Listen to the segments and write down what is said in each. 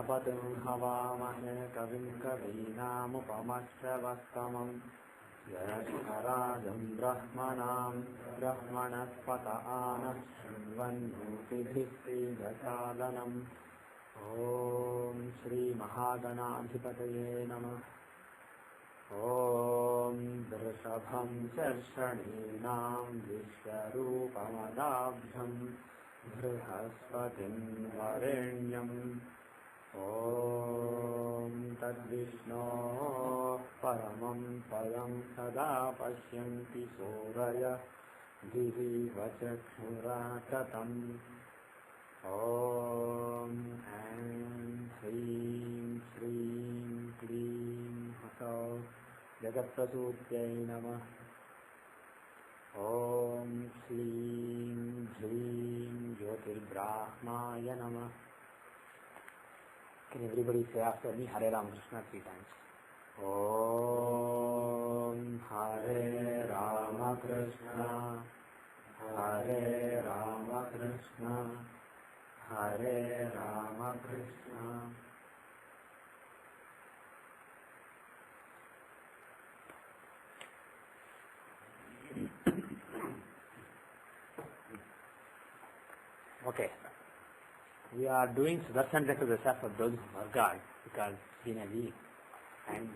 पतुं हवामहे कविं कवीनामुपमश्रवस्तमं ज्येष्ठराजं ब्रह्मणस्पत आनः शृण्वन्नोतिभिः श्रीदशादनम् ॐ श्रीमहागणाधिपतये नमः। ॐ वृषभं शर्षणीनां विश्वरूपमदाभ्यं बृहस्पतिं वरेण्यं ॐ तद्विष्णोः परमं पदं सदा पश्यन्ति सूरयः दिवि चक्षुराततम् ॐ ऐं ह्रीं श्रीं क्लीं ह्सौः जगत्प्रसूत्यै नमः। ॐ श्रीं ह्रीं ज्योतिर्ब्राह्माय नमः। Can everybody say after me Hare Ram Krishna 3 times? Om Hare Rama Krishna, Hare Rama Krishna, Hare Rama Krishna. Okay. We are doing Sudarshan Chakra for those who forgot because it's been a week. And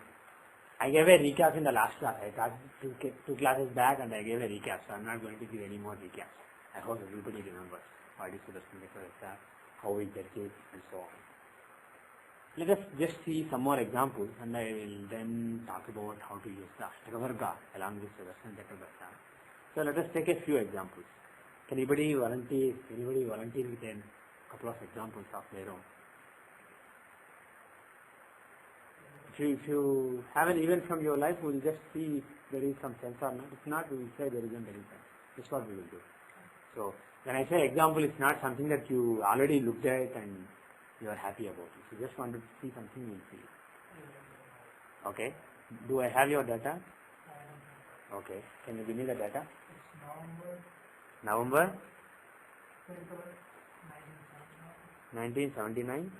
I gave a recap in the last class. I taught two classes back and I gave a recap, so I'm not going to give any more recaps. I hope everybody remembers what is Sudarshan Chakra, how we get it, and so on. Let us just see some more examples and I will then talk about how to use the Ashtaka along with Sudarshan Chakra. So let us take a few examples. Can anybody volunteer with a couple of examples of their own? If you have an event from your life, we'll just see if there is some sense or not. If not, we will say there isn't any sense. That's what we will do. So when I say example, it's not something that you already looked at and you are happy about it. If you just want to see something, you'll see it. Okay. Do I have your data? Okay. Can you give me the data? November 1979.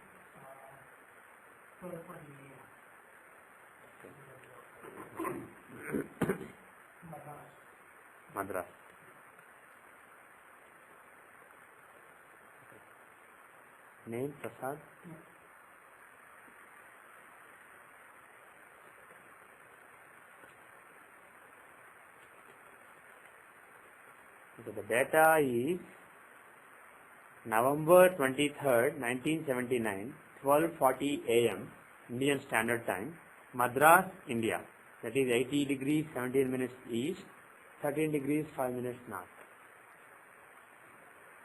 Madras. Name Prasad. So the data is November 23rd, 1979, 12:40 a.m. Indian Standard Time, Madras, India. That is 80 degrees 17 minutes east, 13 degrees 5 minutes north.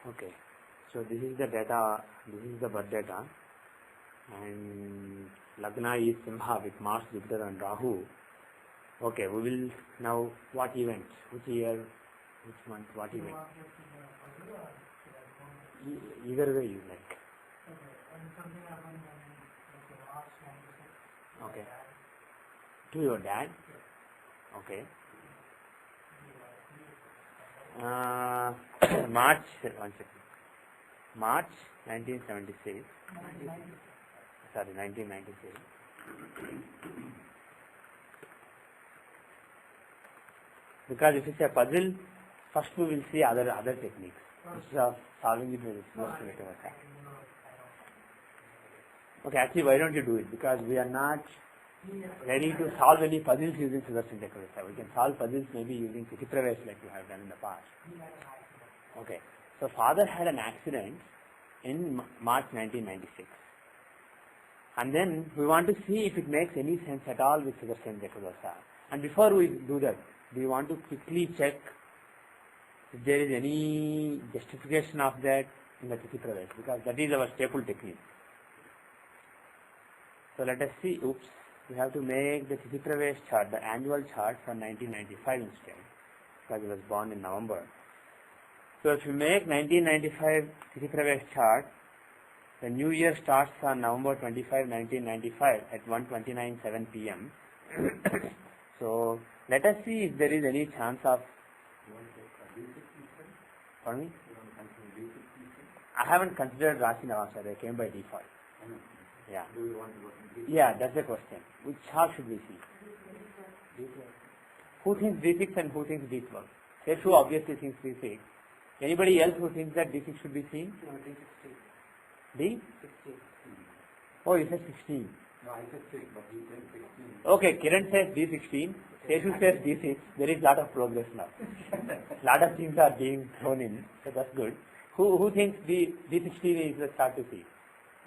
Okay, so this is the data. This is the birth data, and Lagna is Simha with Mars, Jupiter, and Rahu. Okay, we will now what event? Which year? Which month? What event? Either way you like. Okay. To your dad? Okay. March 1976. Sorry, 1996. Because if it's a puzzle, first we will see other techniques instead of solving it with most primitive attack. Okay, actually, why don't you do it? Because we are not ready to solve any puzzles using Sudarshan Chakra. We can solve puzzles maybe using Tikipravesh like you have done in the past. Okay, so father had an accident in March 1996. And then we want to see if it makes any sense at all with Sudarshan Chakra. And before we do that, do you want to quickly check if there is any justification of that in the Tikipravesh? Because that is our staple technique. So let us see. Oops. We have to make the Tikipravesh chart, the annual chart for 1995 instead, because he was born in November. So if you make 1995 Tikipravesh chart, the new year starts on November 25, 1995 at 1:29:07 p.m. So let us see if there is any chance of. Pardon me? I haven't considered Rashi Navasar. They came by default. Yeah. Do we want to go to D6? Yeah, that's the question. Which chart should we see? Who thinks D6 and who thinks D12? Seshu obviously thinks D6. Anybody else who thinks that D6 should be seen? No, I think 16. D? 16. Oh, you said 16. No, I said 6, but he said 16. Okay, Kiran says D16. Seshu says D6. There is lot of progress now. Lot of things are being thrown in, so that's good. Who thinks D16 is the chart to see?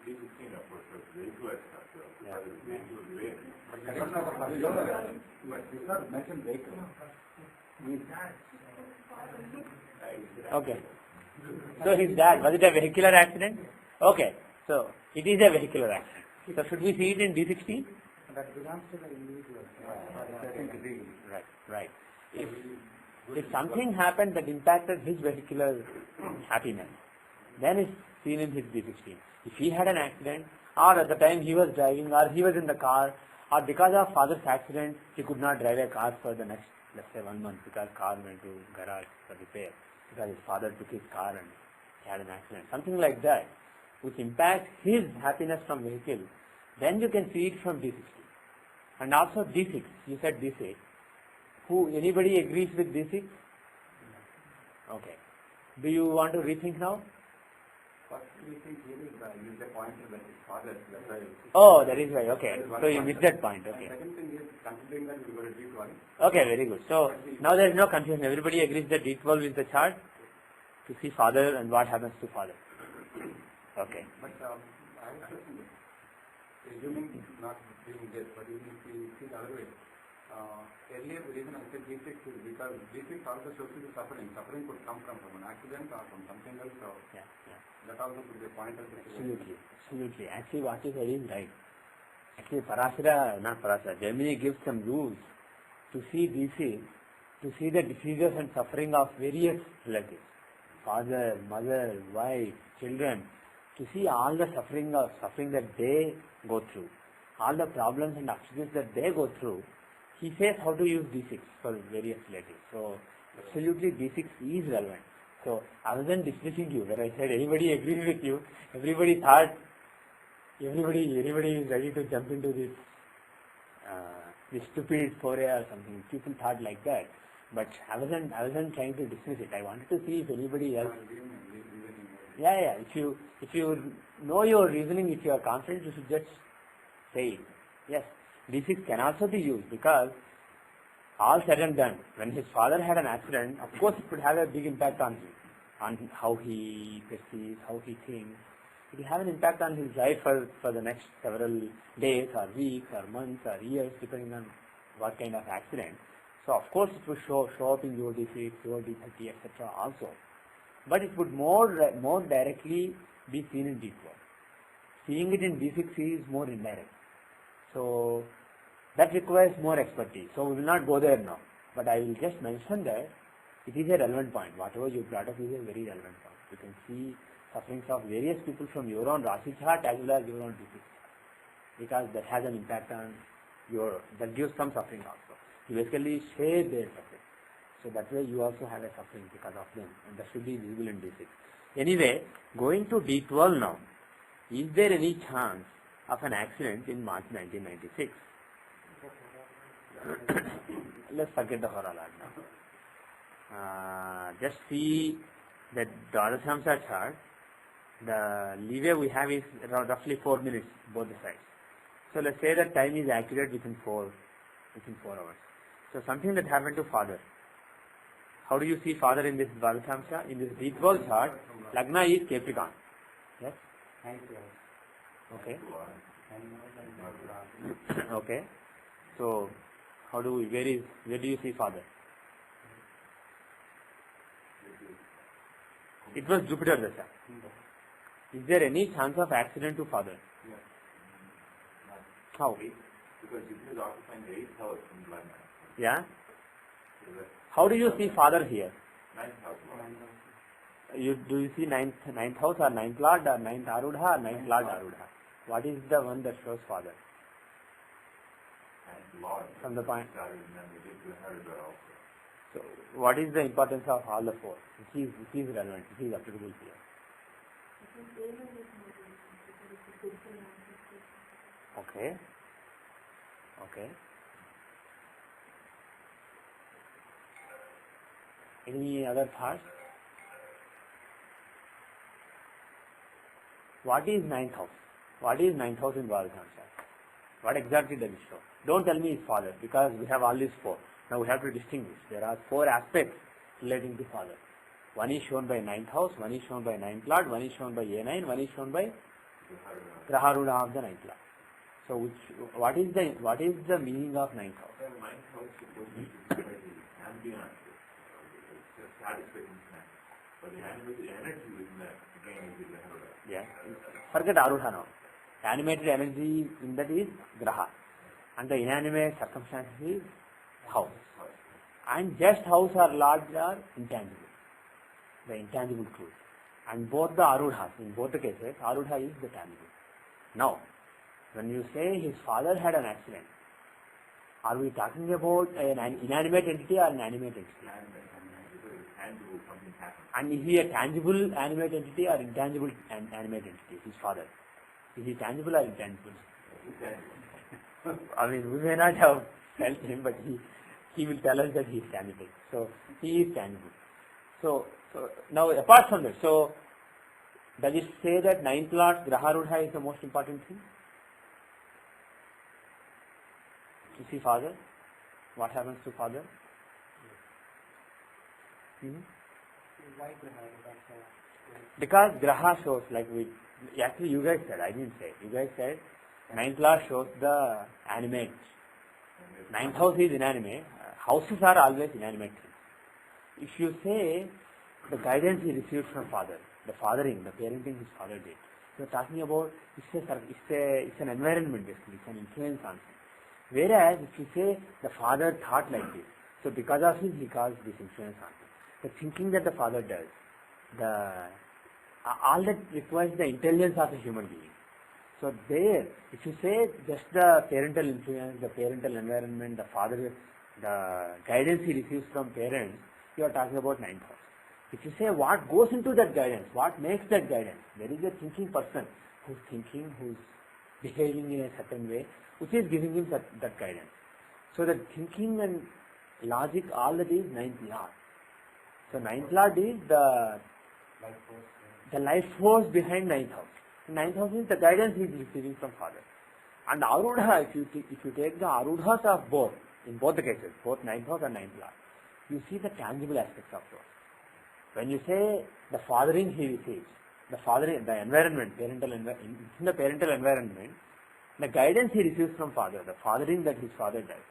D16, of course, was vehicular structure. Yeah. But it's not mentioned vehicle. Okay. So his dad, was it a vehicular accident? Okay. So it is a vehicular accident. So should we see it in D16? That belongs to the individual. I think it is. Right. If something happened that impacted his vehicular happiness, then it's seen in his D16. If he had an accident, or at the time he was driving, or he was in the car, or because of father's accident, he could not drive a car for the next, let's say, 1 month because car went to garage for repair, because his father took his car and he had an accident. Something like that, which impacts his happiness from vehicle, then you can see it from D16. And also D6, you said D6. Anybody agrees with D6? Okay. Do you want to rethink now? First, we think he will use the pointer that his father. That's why. Oh, that is right. Okay. So you missed that point. Okay. Second thing is considering that we got a D12. Okay, very good. So now there is no confusion. Everybody agrees that D12 is the chart to see father and what happens to father. Okay. But I have a question. Assuming not being this, but even if we see the other way, earlier the reason I said D6 is because D6 also shows you the suffering. Suffering could come from an accident or from something else. So Yeah. that also could be a pointer. Absolutely. Actually, what you said is right. Actually, Gemini gives some rules to see D6, to see the diseases and suffering of various relatives, father, mother, wife, children, to see all the suffering that they go through, all the problems and obstacles that they go through. He says how to use D6 for various relatives. So absolutely D6 is relevant. So I wasn't dismissing you. When I said anybody agrees with you, everybody thought everybody is ready to jump into this stupid foray or something. People thought like that. But I wasn't trying to dismiss it. I wanted to see if anybody else. Yeah. If you know your reasoning, if you are confident, you should just say it. Yes, D6 can also be used because all said and done, when his father had an accident, of course it would have a big impact on him, on how he perceives, how he thinks. It will have an impact on his life for the next several days or weeks or months or years, depending on what kind of accident. So of course it would show up in your D6, your D30, etc. also. But it would more directly be seen in D12. Seeing it in D6 is more indirect. So that requires more expertise. So we will not go there now. But I will just mention that it is a relevant point. Whatever you brought up is a very relevant point. You can see sufferings of various people from your own Rasi chart as well as your own D6 chart. Because that has an impact on that gives some suffering also. You basically share their suffering. So that way you also have a suffering because of them. And that should be visible in D6. Anyway, going to D12 now. Is there any chance of an accident in March 1996? Let's forget the horror now. Just see the Jyothishya chart. The leeway we have is around roughly 4 minutes, both the sides. So let's say that time is accurate within 4 hours. So something that happened to father. How do you see father in this Jyothishya? In this D12 chart, Lagna is Capricorn. Yes? Okay. Okay. So where do you see father? It was Jupiter Dasha. Is there any chance of accident to father? Yes. How? Because Jupiter is occupying the 8th house in blood. Yeah? How do you see father here? 9th house. Do you see ninth house or 9th lord or 9th Arudha or 9th lord Arudha? What is the one that shows father? 9th lord. From the point. Also. So what is the importance of all the 4? It is relevant. It is applicable here. Okay. Okay. Any other thoughts? What is ninth house? What is ninth house in Vardhansa? What exactly does it show? Don't tell me his father, because we have all these four. Now we have to distinguish. There are four aspects relating to father. One is shown by ninth house, one is shown by ninth lord, one is shown by A9, one is shown by Graharudha of the ninth lord. So what is the meaning of ninth house? The ninth house is supposed to be the ambient, it's satisfying, but the animated energy within that again is the Graharudha. Yeah. Forget Arudha now. Animated energy in that is Graha. And the inanimate circumstances is house. And just house or lord are intangible. The intangible truth. And both the Arudhas, in both the cases, Arudha is the tangible. Now, when you say his father had an accident, are we talking about an inanimate entity or an animate entity? Tangible, something happened. And is he a tangible animate entity or intangible animate entity, his father? Is he tangible or intangible? I mean, we may not have felt him, but he will tell us that he is tangible. So, he is tangible. So now apart from that, so does it say that ninth lord Graharudha is the most important thing? To see father? What happens to father? Because Graha shows, actually you guys said, I didn't say, you guys said ninth lord shows the animate. Ninth house is inanimate. Houses are always inanimate things. If you say the guidance he received from father, the fathering, the parenting his father did, you are talking about, it's an environment basically, it's an influence on him. Whereas if you say the father thought like this, so because of him he caused this influence on him. The thinking that the father does, all that requires the intelligence of a human being. So there, if you say just the parental influence, the parental environment, the father, the guidance he receives from parents, you are talking about ninth house. If you say what goes into that guidance, what makes that guidance, there is a thinking person who's thinking, who's behaving in a certain way, which is giving him that guidance. So the thinking and logic, all that is ninth lord. So ninth lord is the life force behind ninth house. Ninth house is the guidance he is receiving from father. And Arudha, if you take the Arudhas of both, in both the cases, both ninth house and ninth lord, you see the tangible aspects of those. When you say the fathering he receives, the environment, in the parental environment, the guidance he receives from father, the fathering that his father does.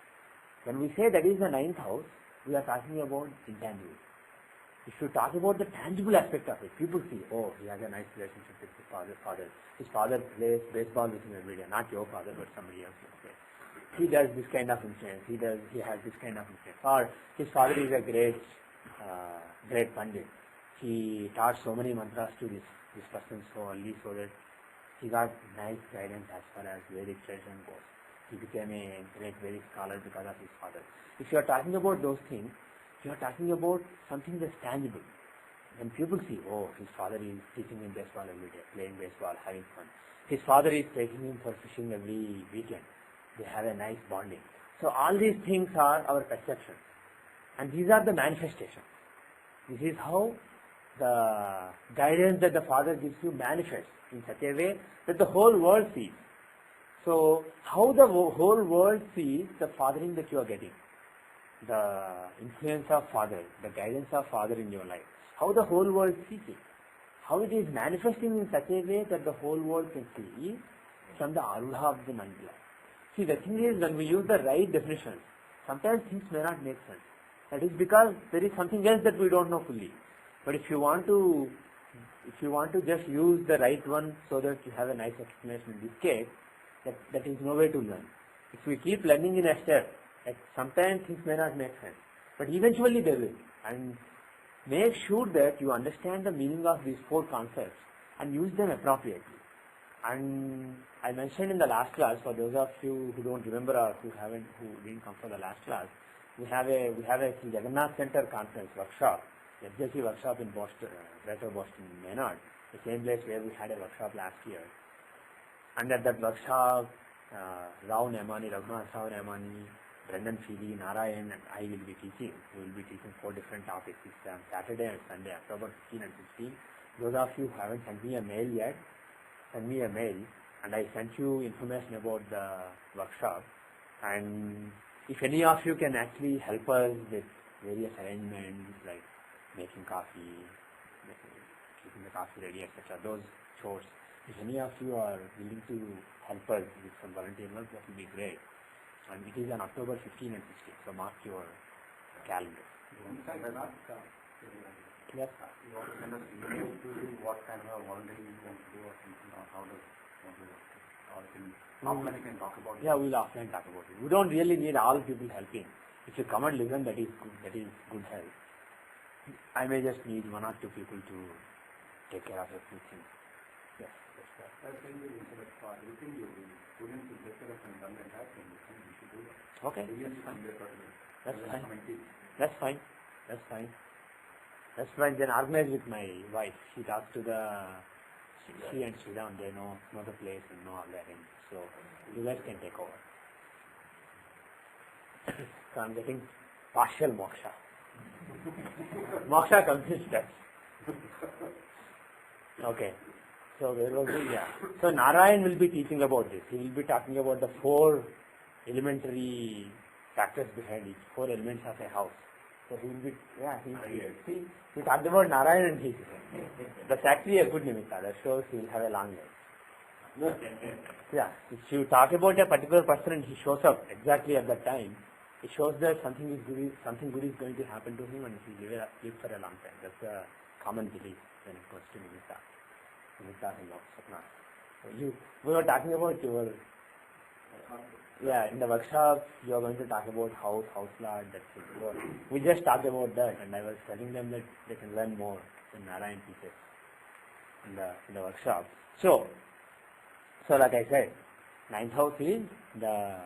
When we say that is the ninth house, we are talking about intangible. If you talk about the tangible aspect of it, people see, oh, he has a nice relationship with his father. His father plays baseball with him every day, not your father, but somebody else. Okay. He does this kind of influence. He has this kind of influence. Or his father is a great pandit. He taught so many mantras to this person so early, so that he got nice guidance as far as Vedic tradition goes. He became a great Vedic scholar because of his father. If you are talking about those things, you are talking about something that's tangible. When people see, oh, his father is teaching him baseball every day, playing baseball, having fun. His father is taking him for fishing every weekend. They have a nice bonding. So all these things are our perceptions. And these are the manifestations. This is how the guidance that the father gives you manifests in such a way that the whole world sees. So how the whole world sees the fathering that you are getting, the influence of father, the guidance of father in your life, how the whole world sees it, how it is manifesting in such a way that the whole world can see from the Arudha of the ninth lord. See, the thing is, when we use the right definitions, sometimes things may not make sense. That is because there is something else that we don't know fully. But if you want to just use the right one so that you have a nice explanation in this case, that is no way to learn. If we keep learning in a step, sometimes things may not make sense. But eventually they will. And make sure that you understand the meaning of these four concepts and use them appropriately. And I mentioned in the last class, for those of you who don't remember or who didn't come for the last class, we have a Sri Jagannath Center conference workshop, FJC workshop in Boston, Greater Boston, Maynard, the same place where we had a workshop last year. And at that workshop, Rao Nemani, Raghunath Rao Nemani, Brendan Feely, Narayan, and I will be teaching. We will be teaching 4 different topics. It's Saturday and Sunday, October 15 and 16. Those of you who haven't sent me a mail yet, send me a mail, and I sent you information about the workshop. And if any of you can actually help us with various arrangements like making coffee, keeping the coffee ready, etc., those chores, if any of you are willing to help us with some volunteer work, that will be great. And it is on October 15 and 16, so mark your calendar. Yes. You want to send us email to do what kind of volunteering you want to do or something, or how does want to work? Or offline you can talk about it. Yeah, we will offline talk about it. We don't really need all people helping. If you come and listen, that is good help. I may just need 1 or 2 people to take care of a few things. Yes, that's right. I think instead of everything you students will take care of and done the entire thing, you should do that. Okay. That's That's fine. That's fine. That's fine. Then organize with my wife. She talks to she and Sridham, they know the place and know all that. So you guys can take over. So I'm getting partial moksha. Moksha comes in steps. Okay. So where was it? Yeah. So Narayan will be teaching about this. He will be talking about the 4 elementary factors behind each, 4 elements of a house. So he will be, he talked about Narayan and he. That's actually a good nimitta. That shows he will have a long life. Yeah. If you talk about a particular person and he shows up exactly at that time, it shows that something good is going to happen to him and he will live for a long time. That's a common belief when it comes to nimitta. Nimitta and Sapna. So we were talking about your in the workshop, you are going to talk about house lot, that's it. So we just talked about that, and I was telling them that they can learn more when Narayan teaches in the workshop. So like I said, 9th house is the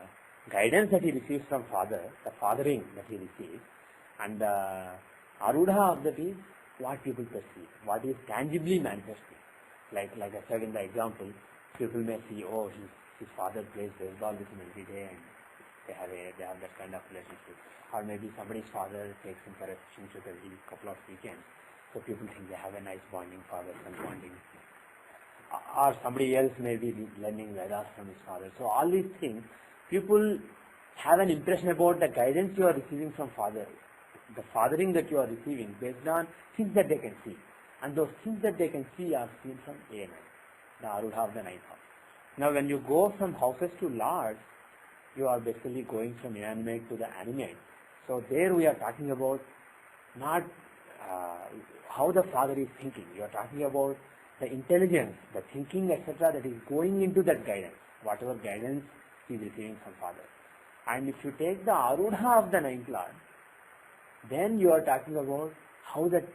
guidance that he receives from father, the fathering that he receives, and the arudha of that is what people perceive, what is tangibly manifesting. Like I said in the example, people may see, oh, his father plays baseball with him every day and they have that kind of relationship. Or maybe somebody's father takes him for a fishing trip every couple of weekends. So people think they have a nice bonding, father-son bonding. Or somebody else may be learning Vedas from his father. So all these things, people have an impression about the guidance you are receiving from father, the fathering that you are receiving based on things that they can see. And those things that they can see are seen from A9, the Arudha of the 9th house. Now when you go from houses to lords, you are basically going from inanimate to the animate. So there we are talking about not how the father is thinking. You are talking about the intelligence, the thinking, etc. that is going into that guidance, whatever guidance he is receiving from father. And if you take the Arudha of the 9th lord, then you are talking about how that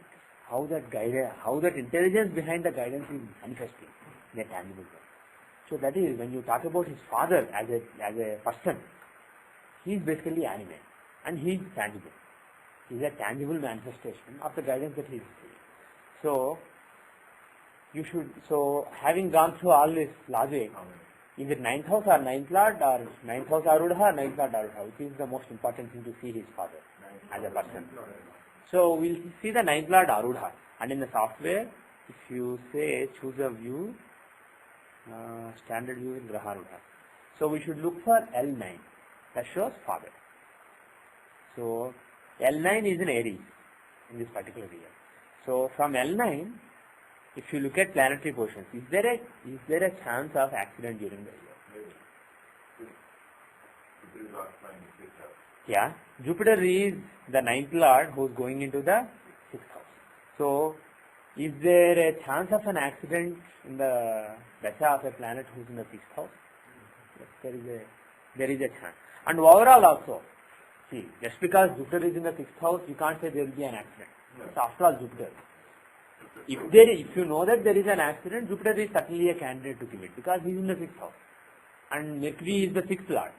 guidance, how that intelligence behind the guidance is manifesting in a tangible way. So that is, when you talk about his father as a person, he is basically animate and he is tangible. He is a tangible manifestation of the guidance that he is receiving. So having gone through all this logic, is it 9th house or 9th lord or 9th house Arudha or 9th lord Arudha? Which is the most important thing to see his father as a person? So we'll see the 9th lord Arudha, and in the software, if you say choose a view, standard view in Graha Arudha. So we should look for L9, that shows father. So L9 is in Aries in this particular year. So from L9, if you look at planetary positions, is there a chance of accident during the year? Yeah, Jupiter is the 9th lord who is going into the 6th house. So is there a chance of an accident in the dasha of a planet who is in the 6th house? Yes, there is a chance. And overall also, see, just because Jupiter is in the 6th house, you can't say there will be an accident. It's after all Jupiter. If you know that there is an accident, Jupiter is certainly a candidate to give it because he is in the 6th house. And Mercury is the 6th lord.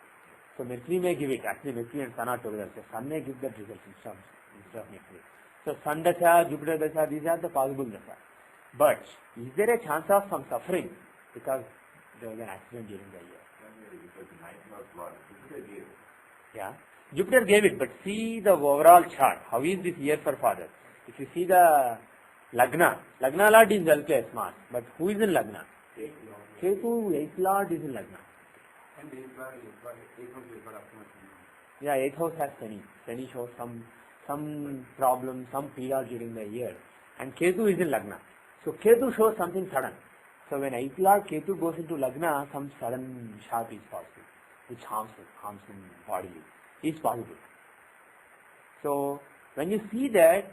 So Mercury may give it. Actually Mercury and Sun are together. So Sun may give that result instead of Mercury. So Sun dasha, Jupiter dasha, these are the possible dasha. But is there a chance of some suffering because there was an accident during the year? Lord. Jupiter gave it. Yeah. Jupiter gave it, but see the overall chart. How is this year for father? If you see the Lagna Lord is well placed Mars, but who is in Lagna? Ketu, 8th Lord is in Lagna. And the employer, 8th house is optimal. Yeah, 8th house has Shani. Shani shows some problem, some pila during the year. And Ketu is in Lagna. So Ketu shows something sudden. So when 8th Lord Ketu goes into Lagna, some sudden sharp is possible, which harms him bodily. Is possible. So when you see that,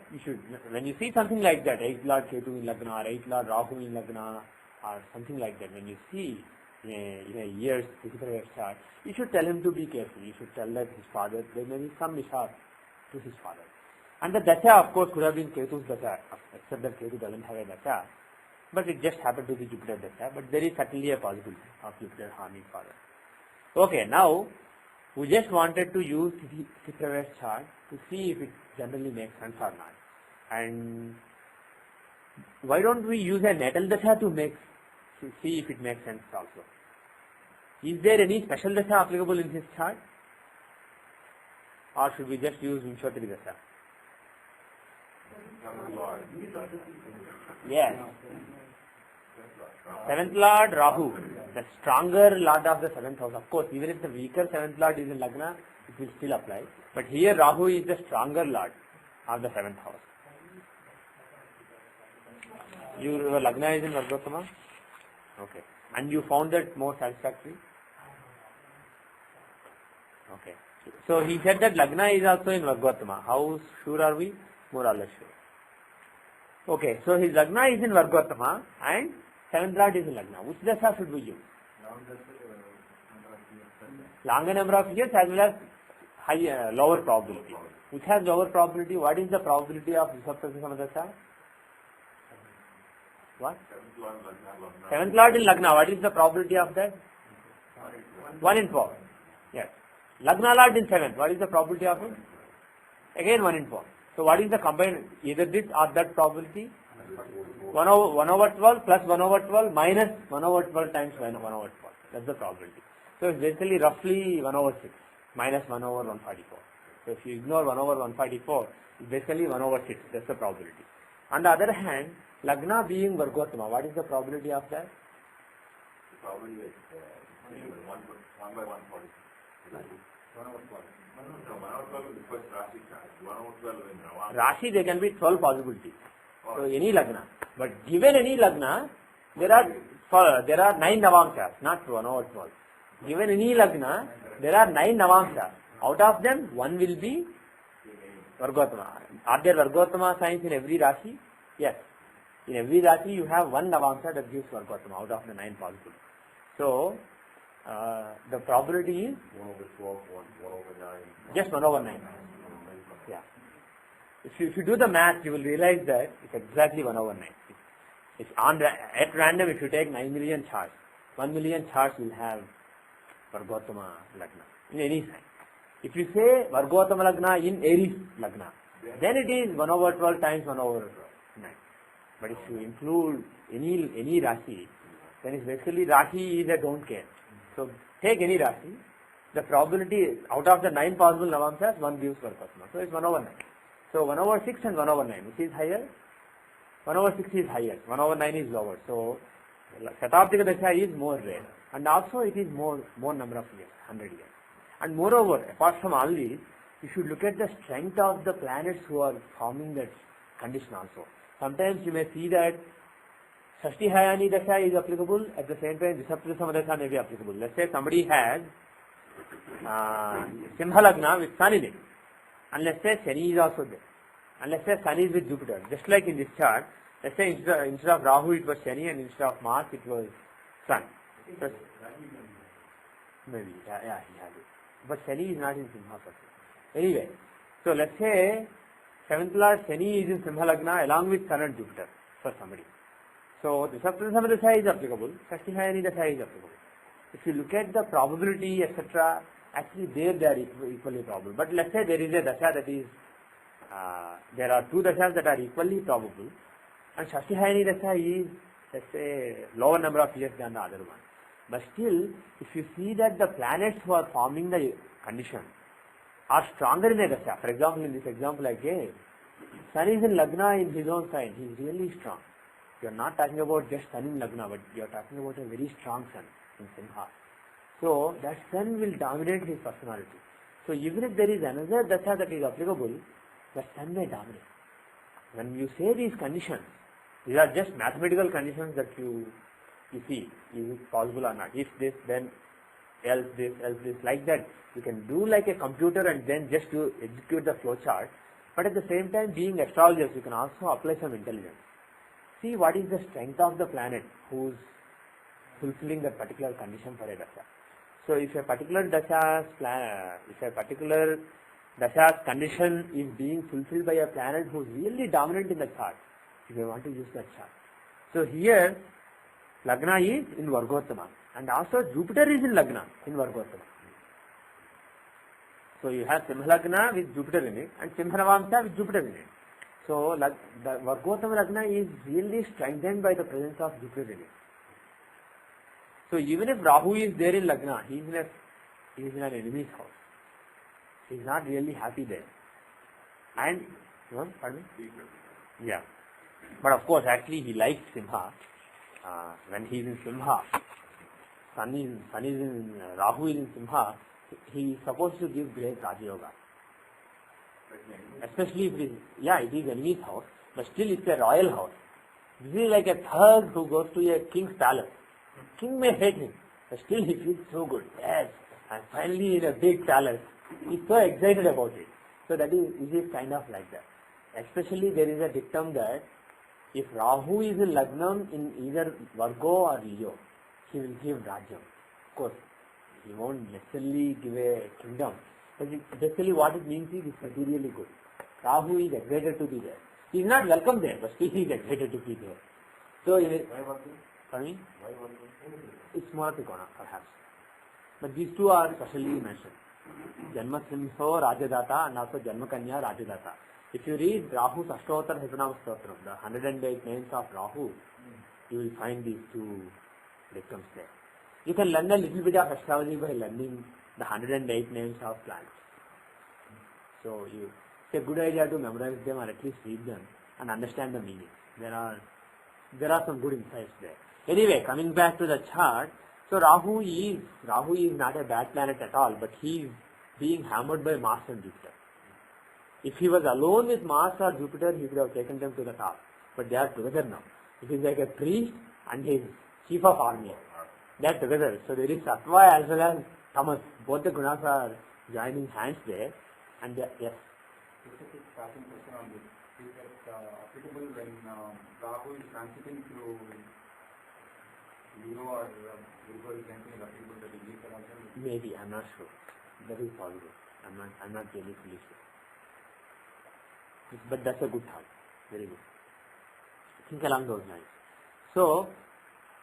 when you see something like that, 8th Lord Ketu in Lagna, or 8th Lord Rahu in Lagna, or something like that, when you see in a year's physical chart, you should tell him to be careful. You should tell that his father, there may be some mishap to his father. And the dasha, of course, could have been Ketu's dasha, except that Ketu doesn't have a dasha, but it just happened to be Jupiter dasha, but there is certainly a possibility of Jupiter harming father. Okay, now, we just wanted to use the Citraverse chart to see if it generally makes sense or not. And why don't we use a natal dasha to see if it makes sense also? Is there any special dasha applicable in this chart? Or should we just use Vimshatri dasha? Yes. 7th Lord Rahu, the stronger Lord of the 7th house. Of course, even if the weaker 7th Lord is in Lagna, it will still apply. But here Rahu is the stronger Lord of the 7th house. Your Lagna is in Vargottama? Okay. And you found that more satisfactory? Okay. So he said that Lagna is also in Vargottama. How sure are we? More or less sure. Okay. So his Lagna is in Vargottama and 7th Lord is in Lagna. Which dasha should we use? Longer number of years as well as lower probability. Which has lower probability? What is the probability of Rishabh Samadasha? What? 7th Lord in Lagna. What is the probability of that? 1 in 4. Yes. Lagna Lord in 7th. What is the probability of it? Again 1 in 4. So what is the combined, either this or that probability? 1 over 12 plus 1 over 12 minus 1 over 12 times 1 over 12. That's the probability. So it's basically roughly 1 over 6 minus 1 over 144. So if you ignore 1 over 144, it's basically 1 over 6. That's the probability. On the other hand, Lagna being Vargottama, what is the probability of that? The probability is 1 by 140. 1 over 12. No, 1 over 12 is the first Rashi chart. 1 over 12 in Ravan. Rashi, there can be 12 possibilities. So any Lagna. But given any Lagna, there are 9 Navamsas, not 1 over 12. Given any Lagna, there are 9 Navamsas. Out of them, 1 will be Vargottama. Are there Vargottama signs in every Rashi? Yes. In every Rashi, you have 1 Navamsa that gives Vargottama out of the 9 possible. So, the probability is 1 over 12, 1 over 9. just 1 over 9. Yeah. If you do the math, you will realize that it's exactly 1 over 9. It's at random, if you take 9 million charts, 1 million charts will have Vargottama Lagna in any sign. If you say Vargottama Lagna in Aries Lagna, then it is 1 over 12 times 1 over 9. But if you include any Rashi, then it's basically Rashi is a don't care. So take any Rashi, the probability out of the 9 possible Navamsas, 1 gives Vargottama. So it's 1 over 9. So 1 over 6 and 1 over 9, which is higher? 1 over 6 is higher, 1 over 9 is lower. So Shatabdika Dasha is more rare. And also it is more number of years, 100 years. And moreover, apart from all these, you should look at the strength of the planets who are forming that condition also. Sometimes you may see that Shashti Hayani Dasha is applicable, at the same time Rishabdika Samadasha may be applicable. Let's say somebody has Simha Lagna with Sun in it. And let's say Shani is also there. And let's say Sun is with Jupiter. Just like in this chart, let's say instead of Rahu it was Shani and instead of Mars it was Sun. So, maybe, yeah, he has it. But Shani is not in Simha. Anyway, so let's say 7th Lord Shani is in Simha Lagna along with Sun and Jupiter for somebody. So the Rishabdika Samadasha is applicable, Shashti Hayani Dasha is applicable. If you look at the probability, etc., actually they are equally probable. But let's say there is a Dasha that is, there are 2 Dashas that are equally probable, and Shashti Hayani Dasha is, let's say, lower number of years than the other one. But still, if you see that the planets who are forming the condition are stronger in a dasha. For example, in this example I gave, Sun is in Lagna in his own sign. He is really strong. You are not talking about just Sun in Lagna, but you are talking about a very strong Sun in Simha. So that Sun will dominate his personality. So even if there is another dasha that is applicable, the Sun may dominate. When you say these conditions, these are just mathematical conditions that you see, is it possible or not. If this, then else this, like that. You can do like a computer and then just to execute the flow chart. But at the same time, being astrologers, you can also apply some intelligence. See what is the strength of the planet who's fulfilling that particular condition for a dasha. So if a particular dasha's condition is being fulfilled by a planet who is really dominant in the chart, if you want to use that chart. So here, Lagna is in Vargottama, and also Jupiter is in Lagna in Vargottama. So you have Simha Lagna with Jupiter in it, and Simha Navamsa with Jupiter in it. So the Vargottama Lagna is really strengthened by the presence of Jupiter in it. So even if Rahu is there in Lagna, he is in an enemy's house. He is not really happy there. And, pardon me? Yeah. But of course, actually he likes Simha. When he is in Simha, Sun is in, Rahu is in Simha, he is supposed to give great Raja Yoga. Especially if it is enemy's house, but still it's a royal house. This is like a thug who goes to a king's palace. King may hate him, but still he feels so good. Yes, I'm finally in a big palace. He's so excited about it. So that is kind of like that. Especially there is a dictum that if Rahu is in Lagnam in either Virgo or Leo, he will give Rajyam. Of course, he won't necessarily give a kingdom. But basically what it means is it's materially good. Rahu is excited to be there. He is not welcome there, but still he is excited to be there. So, pardon me? It's more Trikona, perhaps. But these two are specially mentioned. Janma Simho Rajadata and also Janma Kanya Rajadata. If you read Rahu's Ashtotar Hipanam Stotram, the 108 names of Rahu, you will find these two dictums there. You can learn a little bit of astrology by learning the 108 names of planets. So it's a good idea to memorize them or at least read them and understand the meaning. There are some good insights there. Anyway, coming back to the chart, so Rahu is not a bad planet at all, but he is being hammered by Mars and Jupiter. If he was alone with Mars or Jupiter, he would have taken them to the top. But they are together now. It is like a priest and his chief of army. They are together. So there is Sattva as well as Tamas. Both the gunas are joining hands there. And yes. Specific starting question on this. Is that applicable when Rahu is transiting through Leo or Virgo is entering applicable that is weak around him? Maybe, I'm not sure. That is possible. I'm not really fully sure. But that's a good thought. Very good. Think along those lines. So,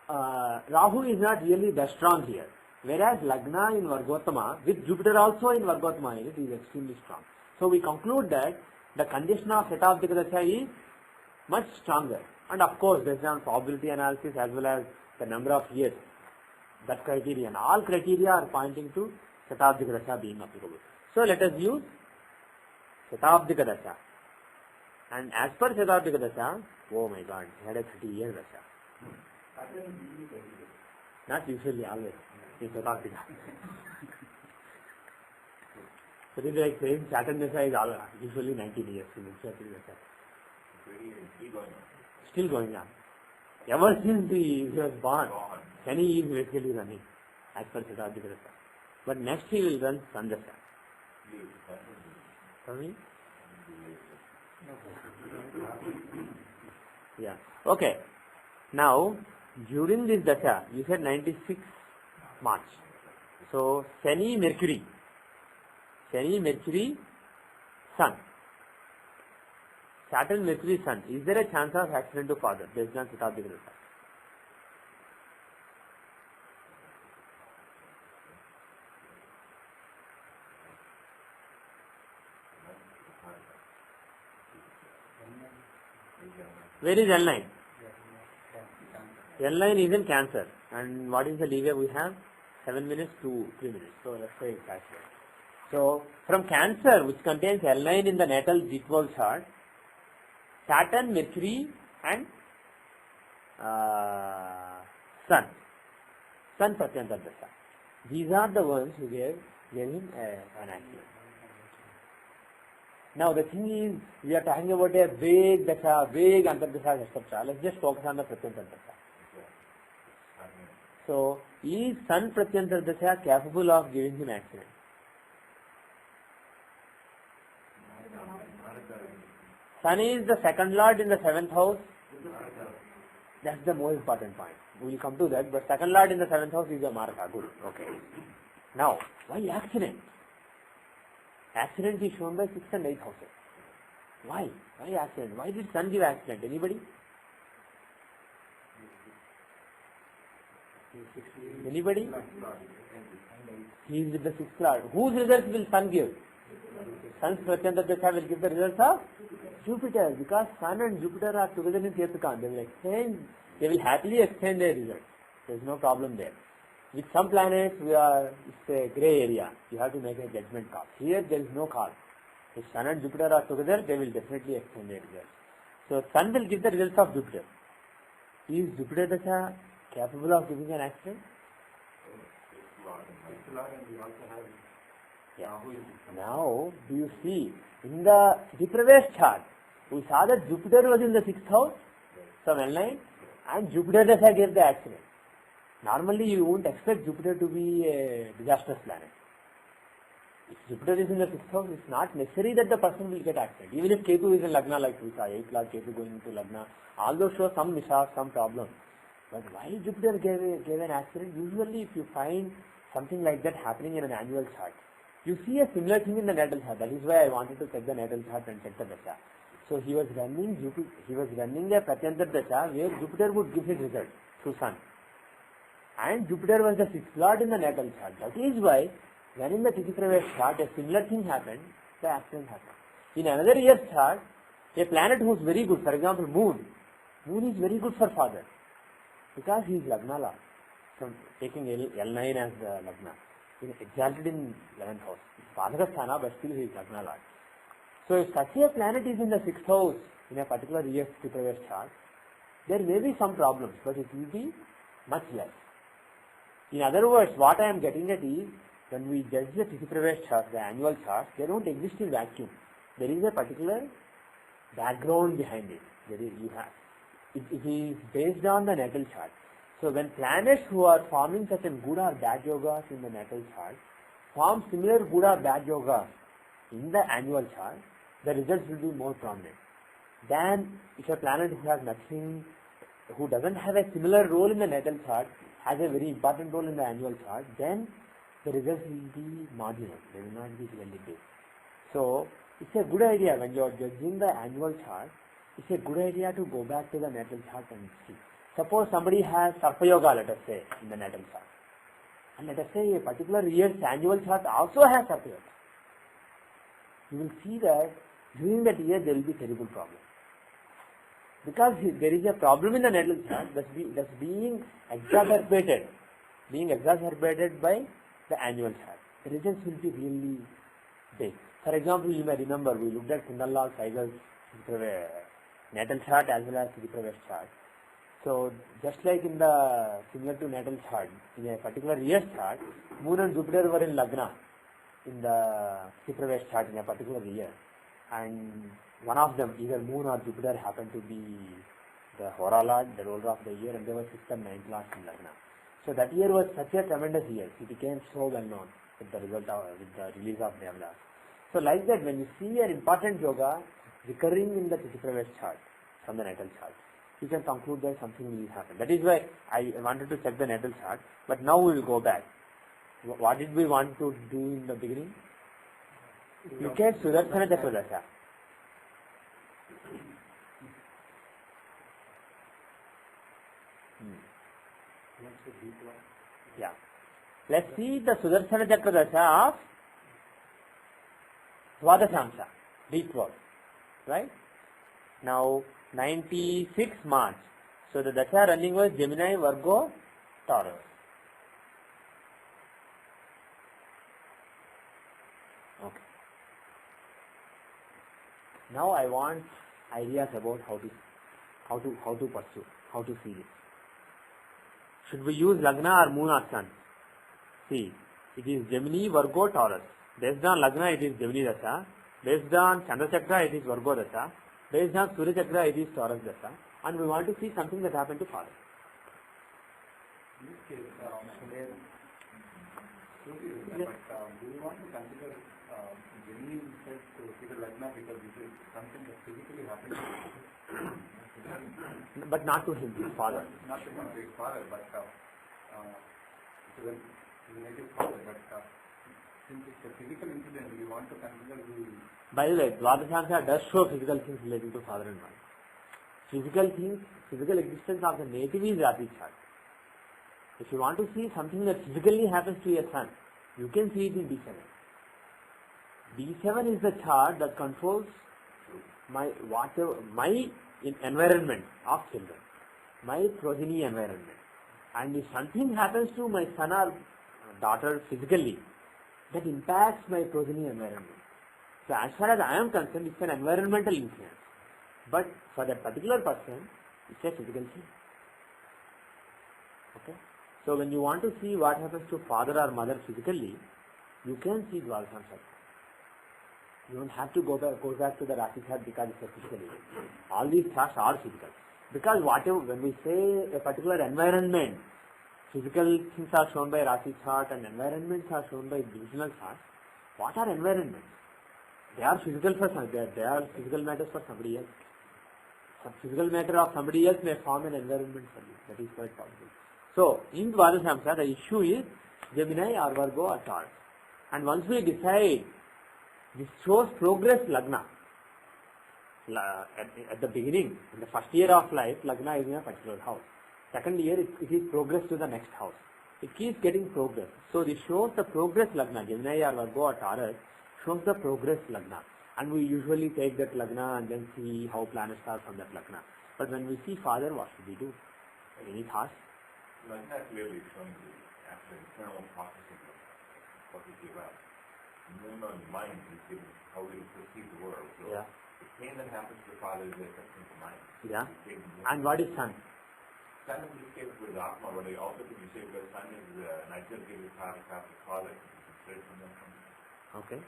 Rahu is not really that strong here. Whereas Lagna in Vargottama, with Jupiter also in Vargottama, it is extremely strong. So we conclude that the condition of Shatabdika Dasha is much stronger. And of course, based on probability analysis as well as the number of years, that criterion, all criteria are pointing to Shatabdika Dasha being applicable. So let us use Shatabdika Dasha. And as per Shatabdika Dasha, oh my God, he had a 30-year Dasha. Not usually, always, in Shatabdika. So it is like saying Saturn Dasha is usually 19 years in Shatabdika Dasha. Still going on. Ever since he was born, Shani is basically running as per Shatabdika Dasha. But next he will run Sun Dasha. Sorry? Yeah. Okay. Now, during this Dasha, you said 96 March. So, Shani, Mercury, Sun. Saturn, Mercury, Sun. Is there a chance of accident to father based on Shatabdika Dasha? Where is L9? L9 is in Cancer And what is the leeway we have? 7 minutes to 3 minutes. So let's say it's actually. So from Cancer, which contains L9 in the natal G12 chart, Saturn, Mercury and Sun Pratyantar Dasha. These are the ones who gave him an accident. Now the thing is, we are talking about a vague Dasha, vague Antardasha, etc. Let's just focus on the Pratyantar Dasha. So, is Sun Pratyantar Dasha capable of giving him accident? Sun is the second lord in the 7th house. That's the most important point. We will come to that, but second lord in the 7th house is a Maraka. Good. Okay. Now, why accident? Accident is shown by 6th and 8th houses. Why? Why accident? Why did Sun give accident? Anybody? Anybody? He is with the 6th lord. Whose results will Sun give? Sun's Pratyantar Dasha will give the results of Jupiter, because Sun and Jupiter are together in Ketukan. They will happily exchange their results. There is no problem there. With some planets, it's a grey area. You have to make a judgment call. Here, there is no call. If Sun and Jupiter are together, they will definitely exchange their results. So, Sun will give the results of Jupiter. Is Jupiter Dasha capable of giving an accident? Yeah. Now, do you see, in the Citipravesh chart, we saw that Jupiter was in the 6th house, from L9, and Jupiter Dasha gave the accident. Normally, you won't expect Jupiter to be a disastrous planet. If Jupiter is in the 6th house, it's not necessary that the person will get accident. Even if Ketu is in Lagna, like we saw, 8th lord Ketu going into Lagna, all those show some mishap, some problem. But why Jupiter gave an accident? Usually, if you find something like that happening in an annual chart, you see a similar thing in the natal chart. That is why I wanted to check the natal chart and check the Dasha. So he was running a Pratyantar Dasha where Jupiter would give his result through Sun. And Jupiter was the 6th lord in the natal chart. That is why when in the Tithi chart a similar thing happened, the accident happened. In another year's chart, a planet who is very good, for example Moon is very good for father because he is Lagna lord. So taking L9 as the Lagna. Exalted in 11th house. Father Sthana, but still he is Lagna lord. So if such a planet is in the 6th house in a particular year's Tithi chart, there may be some problems, but it will be much less. In other words, what I am getting at is, when we judge the Tithi chart, the annual chart, they don't exist in vacuum. There is a particular background behind it. It is based on the natal chart. So when planets who are forming such a good or bad yogas in the natal chart form similar good or bad yogas in the annual chart, the results will be more prominent than if a planet who has nothing, who doesn't have a similar role in the natal chart, has a very important role in the annual chart, then the results will be marginal. They will not be really big. So it's a good idea when you are judging the annual chart. It's a good idea to go back to the natal chart and see. Suppose somebody has Sarpa Yoga, let us say, in the natal chart. And let us say a particular year's annual chart also has Sarpa Yoga. You will see that during that year there will be terrible problem. Because there is a problem in the natal chart that's being exacerbated by the annual chart. The results will be really big. For example, you may remember we looked at Kundalal Saigal's natal chart as well as Tithi chart. So just like in the similar to natal chart, in a particular year's chart, Moon and Jupiter were in Lagna in the Tithi chart in a particular year, and one of them, either Moon or Jupiter, happened to be the Hora Lord, the ruler of the year, and there were 6th and 9th lords in Lagna. So that year was such a tremendous year. It became so well known with the result of with the release of Devdas. So like that, when you see an important yoga recurring in the Tithi chart from the natal chart, you can conclude that something will happen. That is why I wanted to check the natal chart. But now we will go back. What did we want to do in the beginning? Look at Sudarshana Chakra Dasha. Yeah. Let's see the Sudarshana Chakra Dasha of Dwadashamsa, D12. Right? Now, 96 March. So the Dasha running was Gemini, Virgo, Taurus. Okay. Now I want ideas about how to pursue, how to see this. Should we use Lagna or Moon or Sun? See, it is Gemini, Virgo, Taurus. Based on Lagna, it is Gemini Dasha. Based on Chandra Chakra, it is Virgo Dasha. Based on Surya Chakra, it is Taurus Dasha. And we want to see something that happened to father. In this case, do you want to consider Gemini itself to figure Lagna because this is something that physically happens But not to him, his father. not to his father, but to the native father, but since it's a physical incident, we want to consider the... By the way, Dvadashansha does show physical things relating to father and mother. Physical things, physical existence of the native is Rati chart. If you want to see something that physically happens to your son, you can see it in D7. D7 is the chart that controls my environment of children, my progeny environment. And if something happens to my son or daughter physically, that impacts my progeny environment. So as far as I am concerned, it's an environmental influence. But for that particular person, it's a physical thing. Okay? So when you want to see what happens to father or mother physically, you can see Dvadashansha. You don't have to go back to the Rasi chart because it's a physical event. All these charts are physical. Because when we say a particular environment, physical things are shown by Rasi chart and environments are shown by divisional charts. What are environments? They are physical for some, they are physical matters for somebody else. Some physical matter of somebody else may form an environment for you. That is quite possible. So, in Dvadashansha, the issue is Gemini or Virgo or Taurus. And once we decide, this shows progress Lagna. At the beginning, in the first year of life, Lagna is in a particular house. Second year, it is progress to the next house. It keeps getting progress. So, this shows the progress Lagna. Gemini or Virgo or Taurus shows the progress Lagna. And we usually take that Lagna and then see how planets are from that Lagna. But when we see father, what should we do? Any thoughts? Lagna clearly showing the actual internal processing of what we give out. Moon on the mind is giving how we perceive the world. So Yeah. the pain that happens to the father is affecting the mind. Yeah. It's And what is sun? Sun is the case with Atma, but I also think you say because sun is natural given part of the father, straight from them. Okay.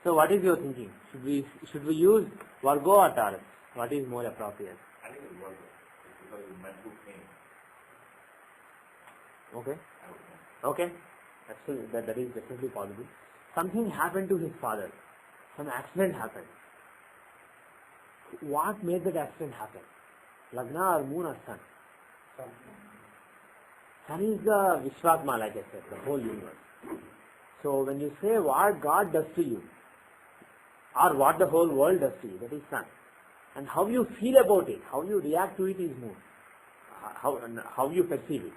So what is your thinking? Should we use Virgo or Taurus? What is more appropriate? I think it's Virgo. It's because of mental pain, Okay. I would think. Okay. That is definitely possible. Something happened to his father. Some accident happened. What made that accident happen? Lagna or Moon or Sun? Sun is the Vishwatma, like I said, the whole universe. So when you say what God does to you, or what the whole world does to you, that is Sun. And how you feel about it, how you react to it is Moon. How you perceive it.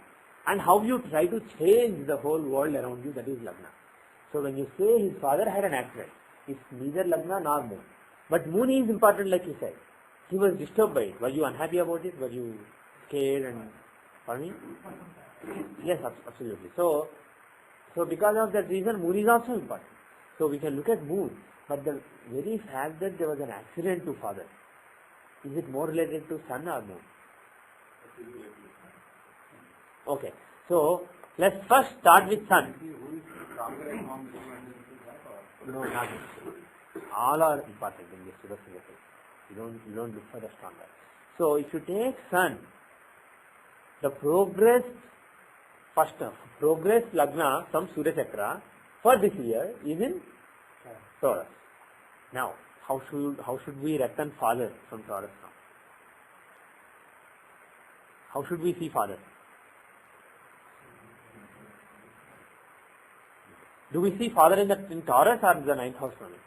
And how you try to change the whole world around you, that is Lagna. So when you say his father had an accident, it's neither Lagna nor Moon. But Moon is important, like you said. He was disturbed by it. Were you unhappy about it? Were you scared and... Pardon me? Yes, absolutely. So because of that reason, Moon is also important. So we can look at Moon, but the very fact that there was an accident to father, is it more related to Sun or Moon? Okay. So let's first start with Sun. No, not all are important in this philosophy. You don't look for the stronger. So if you take Sun, the progress Lagna from Surya Chakra for this year is in Taurus. Now, how should we reckon father from Taurus now? How should we see father? Do we see father in Taurus or the 9th house only?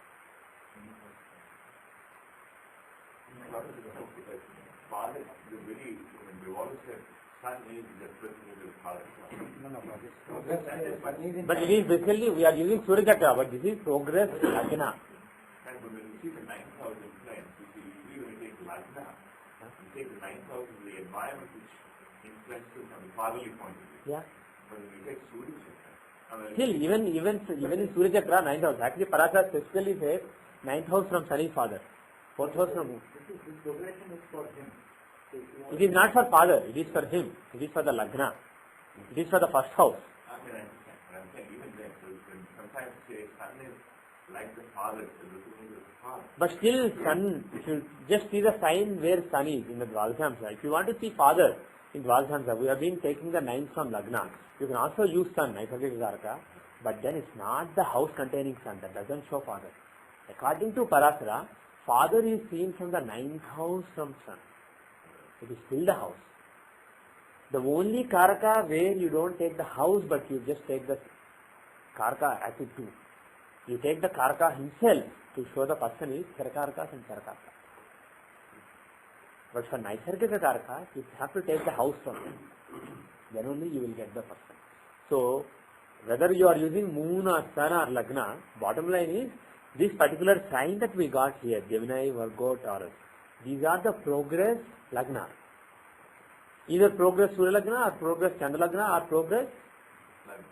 Father, the very, we always said, Sun is the principle of father. But it is basically, we are using Surya Chakra, but this is progress Lagna. And when you see the 9th house influence, you see, usually when you take Lagna, you take the 9th house as the environment which influences from the fatherly point of view. Yeah. But if you take Surya Chakra, Still, even in Surya Chakra, 9th house. Actually, Parashara specifically says 9th house from Shani's father, 4th house from. This progression is for him. It is not for father. It is for him. It is for the Lagna. It is for the first house. I understand, but I'm saying even then, so you can sometimes say son is like the father, so this is the father. But still, Sun, if you just see the sign where Sun is in the Dvadashamsa, if you want to see father in Dvadashamsa, we have been taking the 9th from Lagna. You can also use Sun, Naisargika Karaka, but then it's not the house containing Sun. That doesn't show father. According to Parashara, father is seen from the 9th house from Sun. It is still the house. The only Karaka where you don't take the house but you just take the Karaka as it too. You take the Karaka himself to show the person is Karakaras and Karaka. But for Naisargika Karaka, you have to take the house from him. Then only you will get the person. So, whether you are using moon or sun or Lagna, bottom line is, this particular sign that we got here, Gemini, Virgo, Taurus, these are the progress Lagna. Either progress Surya Lagna or progress Chandra Lagna or progress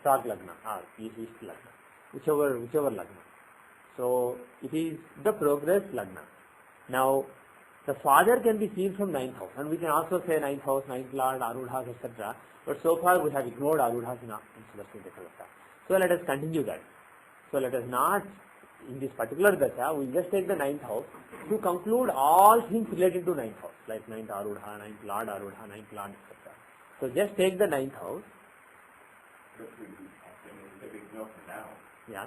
Sag Lagna or East Lagna. Whichever Lagna. So, it is the progress Lagna. Now, the father can be seen from 9th house, and we can also say 9th house, 9th lord, Arudhas, etc. But so far we have ignored Arudhas in Sudarshan Chakra. So let us continue that. So let us not, in this particular Dasha, we will just take the 9th house to conclude all things related to 9th house, like 9th Arudha, 9th lord Arudha, 9th lord, etc. So just take the 9th house. Yeah.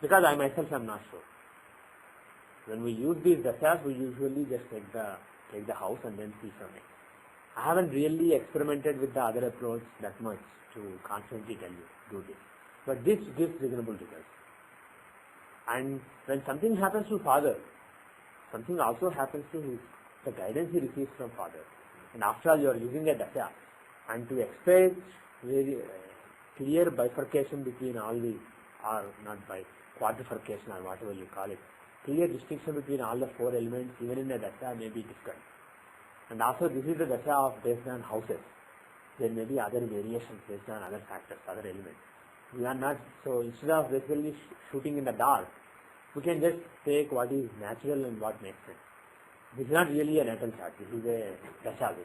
Because I myself am not sure. When we use these dashas, we usually just take the house and then see from it. I haven't really experimented with the other approach that much to confidently tell you, do this. But this gives reasonable results. And when something happens to father, something also happens to the guidance he receives from father. And after all, you are using a dasha. And to expect very clear bifurcation between all the, or not by quadrifurcation or whatever you call it, clear distinction between all the 4 elements, even in a dasha, may be difficult. And also, this is the dasha of based on houses. There may be other variations based on other factors, other elements. We are not, so instead of basically shooting in the dark, we can just take what is natural and what makes sense. This is not really a natal chart, this is a dasha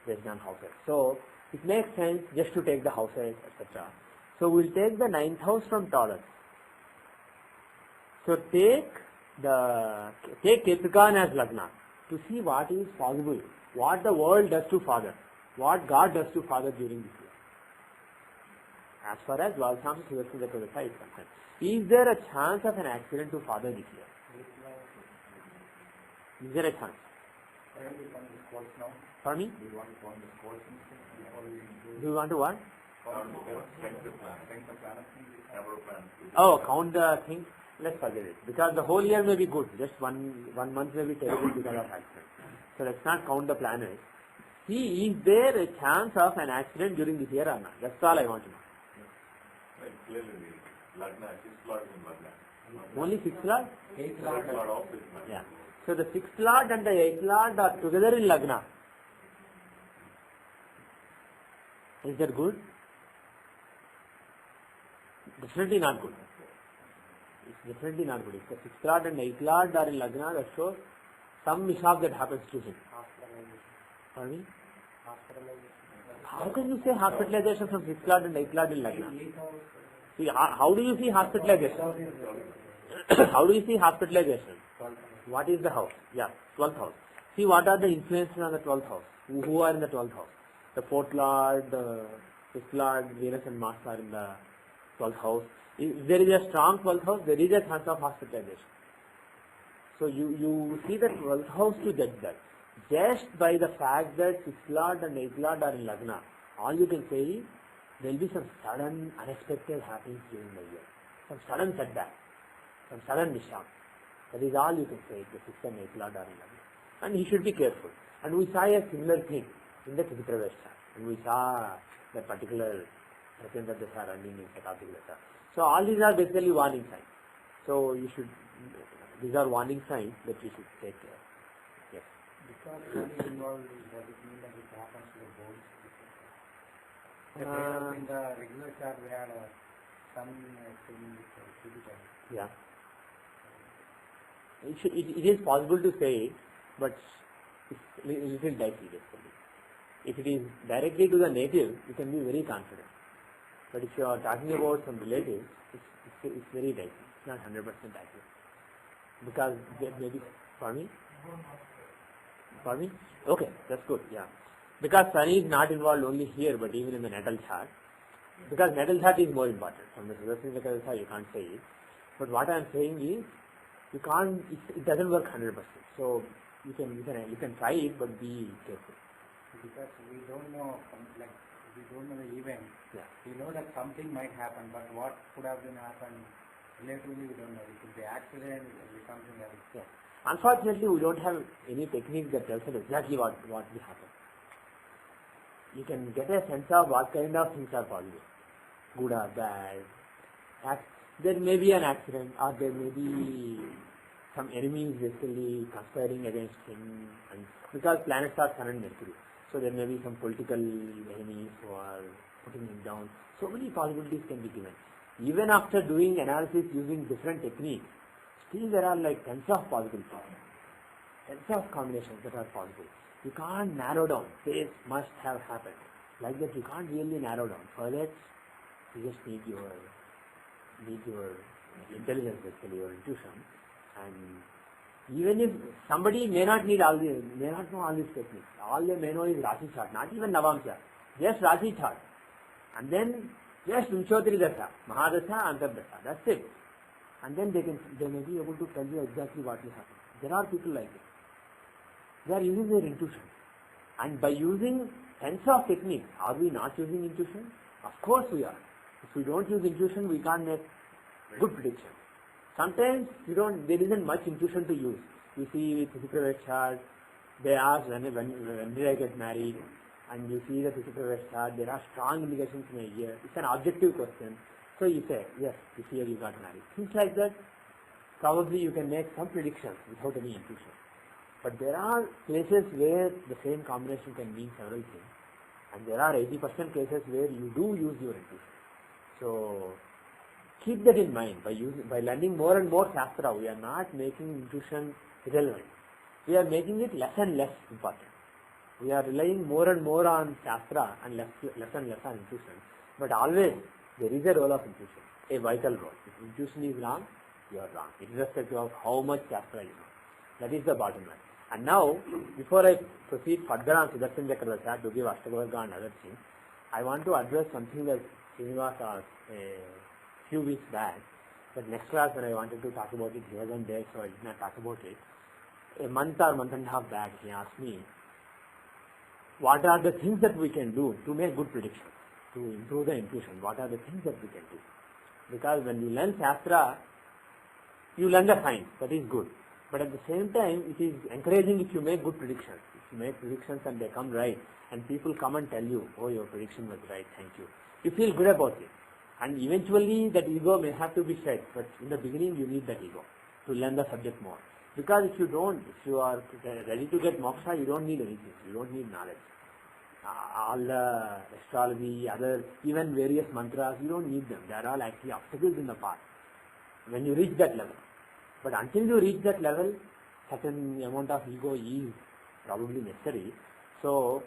based on houses. So, it makes sense just to take the houses, etc. So, we will take the 9th house from Taurus. So, take Capricorn as Lagna to see what is possible, what the world does to father, what God does to father during this year. As far as Dvadashamsa Sudarshan Chakra is concerned, is there a chance of an accident to father this year? Is there a chance? For me? Do you want to what? Oh, count the thing? Let's forget it. Because the whole year may be good. Just one month may be terrible because of accident. So let's not count the planets. See, is there a chance of an accident during this year or not? That's all I want to know. Clearly, Lagna, 6th lord in Lagna. Only 6th lord? 8th lord also is Lagna. Yeah. So the 6th lord and the 8th lord are together in Lagna. Is that good? Definitely not good. It's definitely not good. If the 6th lord and 8th lord are in Lagna, that shows some mishap that happens to him. Pardon me? How can you say hospitalization from 6th lord and 8th lord in Lagna? See, how do you see hospitalization? How do you see hospitalization? What is the house? Yeah, 12th house. See, what are the influences on the 12th house? Who are in the 12th house? The 4th lord, the 5th lord, Venus and Mars are in the 12th house. If there is a strong 12th house, there is a chance of hospitalization. So you see the 12th house to judge that. Just by the fact that 6th lord and 8th lord are in Lagna, all you can say is there will be some sudden, unexpected happenings during the year. Some sudden setback, some sudden mishap. That is all you can say. The 6th and 8th lord are in Lagna. And he should be careful. And we saw a similar thing in the Chitra Vesha. And we saw that particular Pratyanta Dasha running in Shatabdi Dasha. So all these are basically warning signs. So you should, these are warning signs that you should take care. Yes. Because money involved, does it mean that it happens to the board? In the regular chart, we had some thing physical. Yeah. It is possible to say it, but it's a little dicey basically. If it is directly to the native, you can be very confident. But if you are talking about some relatives, it's very dicey. It's not 100% accurate. Because maybe, for me? Okay, that's good, yeah. Because Sun is not involved only here, but even in the natal chart. Because natal chart is more important. From the Sudarshan Chakra you can't say it. But what I am saying is, you can't, it doesn't work 100%. So you can try it, but be careful. Because we don't know, we don't know the event. Yeah. We know that something might happen, but what could have been happened, relatively we don't know. It could be accident, it could be something else. Yeah. Unfortunately, we don't have any technique that tells us exactly what will happen. You can get a sense of what kind of things are possible, good or bad. There may be an accident, or there may be some enemies basically conspiring against him, and because planets are Sun and Mercury, so there may be some political enemies who are putting him down. So many possibilities can be given. Even after doing analysis using different techniques, still there are like tens of possibilities, tens of combinations that are possible. You can't narrow down, this must have happened. Like that you can't really narrow down. For that, you just need your intelligence, basically, your intuition. And even if somebody may not know all these techniques, all they may know is Rashi chart, not even Navam chart, just Rashi chart. And then just Vinchotri Dasha, Mahadasha, Antardasha, that's it. And then they may be able to tell you exactly what will happen. There are people like this. They are using their intuition. And by using tens of techniques, are we not using intuition? Of course we are. If we don't use intuition, we can't make good predictions. Sometimes there isn't much intuition to use. You see with physical chart, they ask when did I get married, and you see the physical chart, there are strong indications in a year. It's an objective question. So you say, yes, this year you got married. Things like that, probably you can make some predictions without any intuition. But there are places where the same combination can mean several things. And there are 80% cases where you do use your intuition. So keep that in mind. By learning more and more Shastra, we are not making intuition irrelevant. We are making it less and less important. We are relying more and more on Shastra and less and less on intuition. But always there is a role of intuition, a vital role. If intuition is wrong, you are wrong, irrespective of how much Shastra you know. That is the bottom line. And now, before I proceed further on Sudarshan Chakra to give Ashtavarga and other things, I want to address something that Srinivas asked a few weeks back. But next class when I wanted to talk about it, he wasn't there, so I did not talk about it. A month or month and a half back, he asked me, what are the things that we can do to make good predictions, to improve the intuition? What are the things that we can do? Because when you learn Shastra, you learn the science, that is good. But at the same time, it is encouraging if you make good predictions. If you make predictions and they come right, and people come and tell you, oh, your prediction was right, thank you. You feel good about it. And eventually that ego may have to be shed, but in the beginning you need that ego to learn the subject more. Because if you are ready to get moksha, you don't need anything, you don't need knowledge. All the astrology, even various mantras, you don't need them. They are all actually obstacles in the path when you reach that level. But until you reach that level, certain amount of ego is probably necessary. So,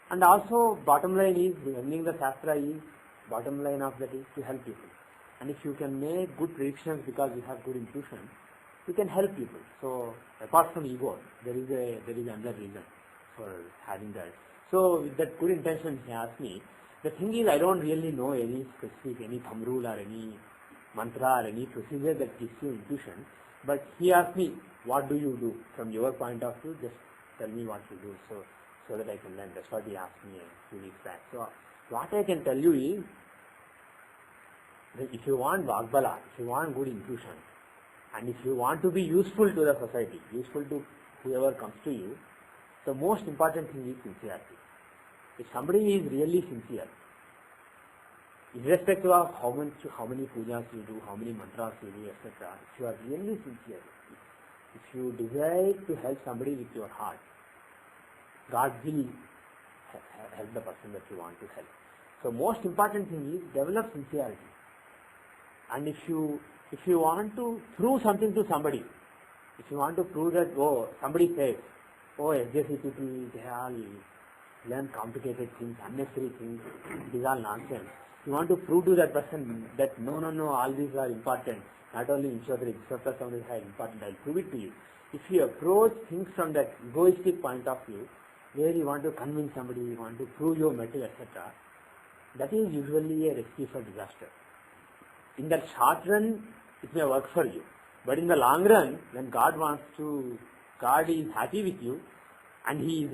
and also bottom line is, learning the Shastra is, bottom line of that is to help people. And if you can make good predictions because you have good intuition, you can help people. So, apart from ego, there is another reason for having that. So, with that good intention, he asked me, the thing is, I don't really know any specific, any thumb rule or any mantra or any procedure that gives you intuition. But he asked me, what do you do from your point of view? Just tell me what you do so that I can learn. That's what he asked me a few weeks back. So what I can tell you is, that if you want Vagbala, if you want good intuition, and if you want to be useful to the society, useful to whoever comes to you, the most important thing is sincerity. If somebody is really sincere, irrespective of how many pujas you do, how many mantras you do, etc., if you are really sincere, if you desire to help somebody with your heart, God will help the person that you want to help. So most important thing is develop sincerity. And if you want to prove something to somebody, if you want to prove that, oh, somebody says, oh, SJC people, they all learn complicated things, unnecessary things, these are nonsense. You want to prove to that person that no, all these are important. Not only Jyothishya, Jyothishya is important, I'll prove it to you. If you approach things from that egoistic point of view, where you want to convince somebody, you want to prove your metal, etc., that is usually a recipe for disaster. In the short run, it may work for you. But in the long run, when God is happy with you, and he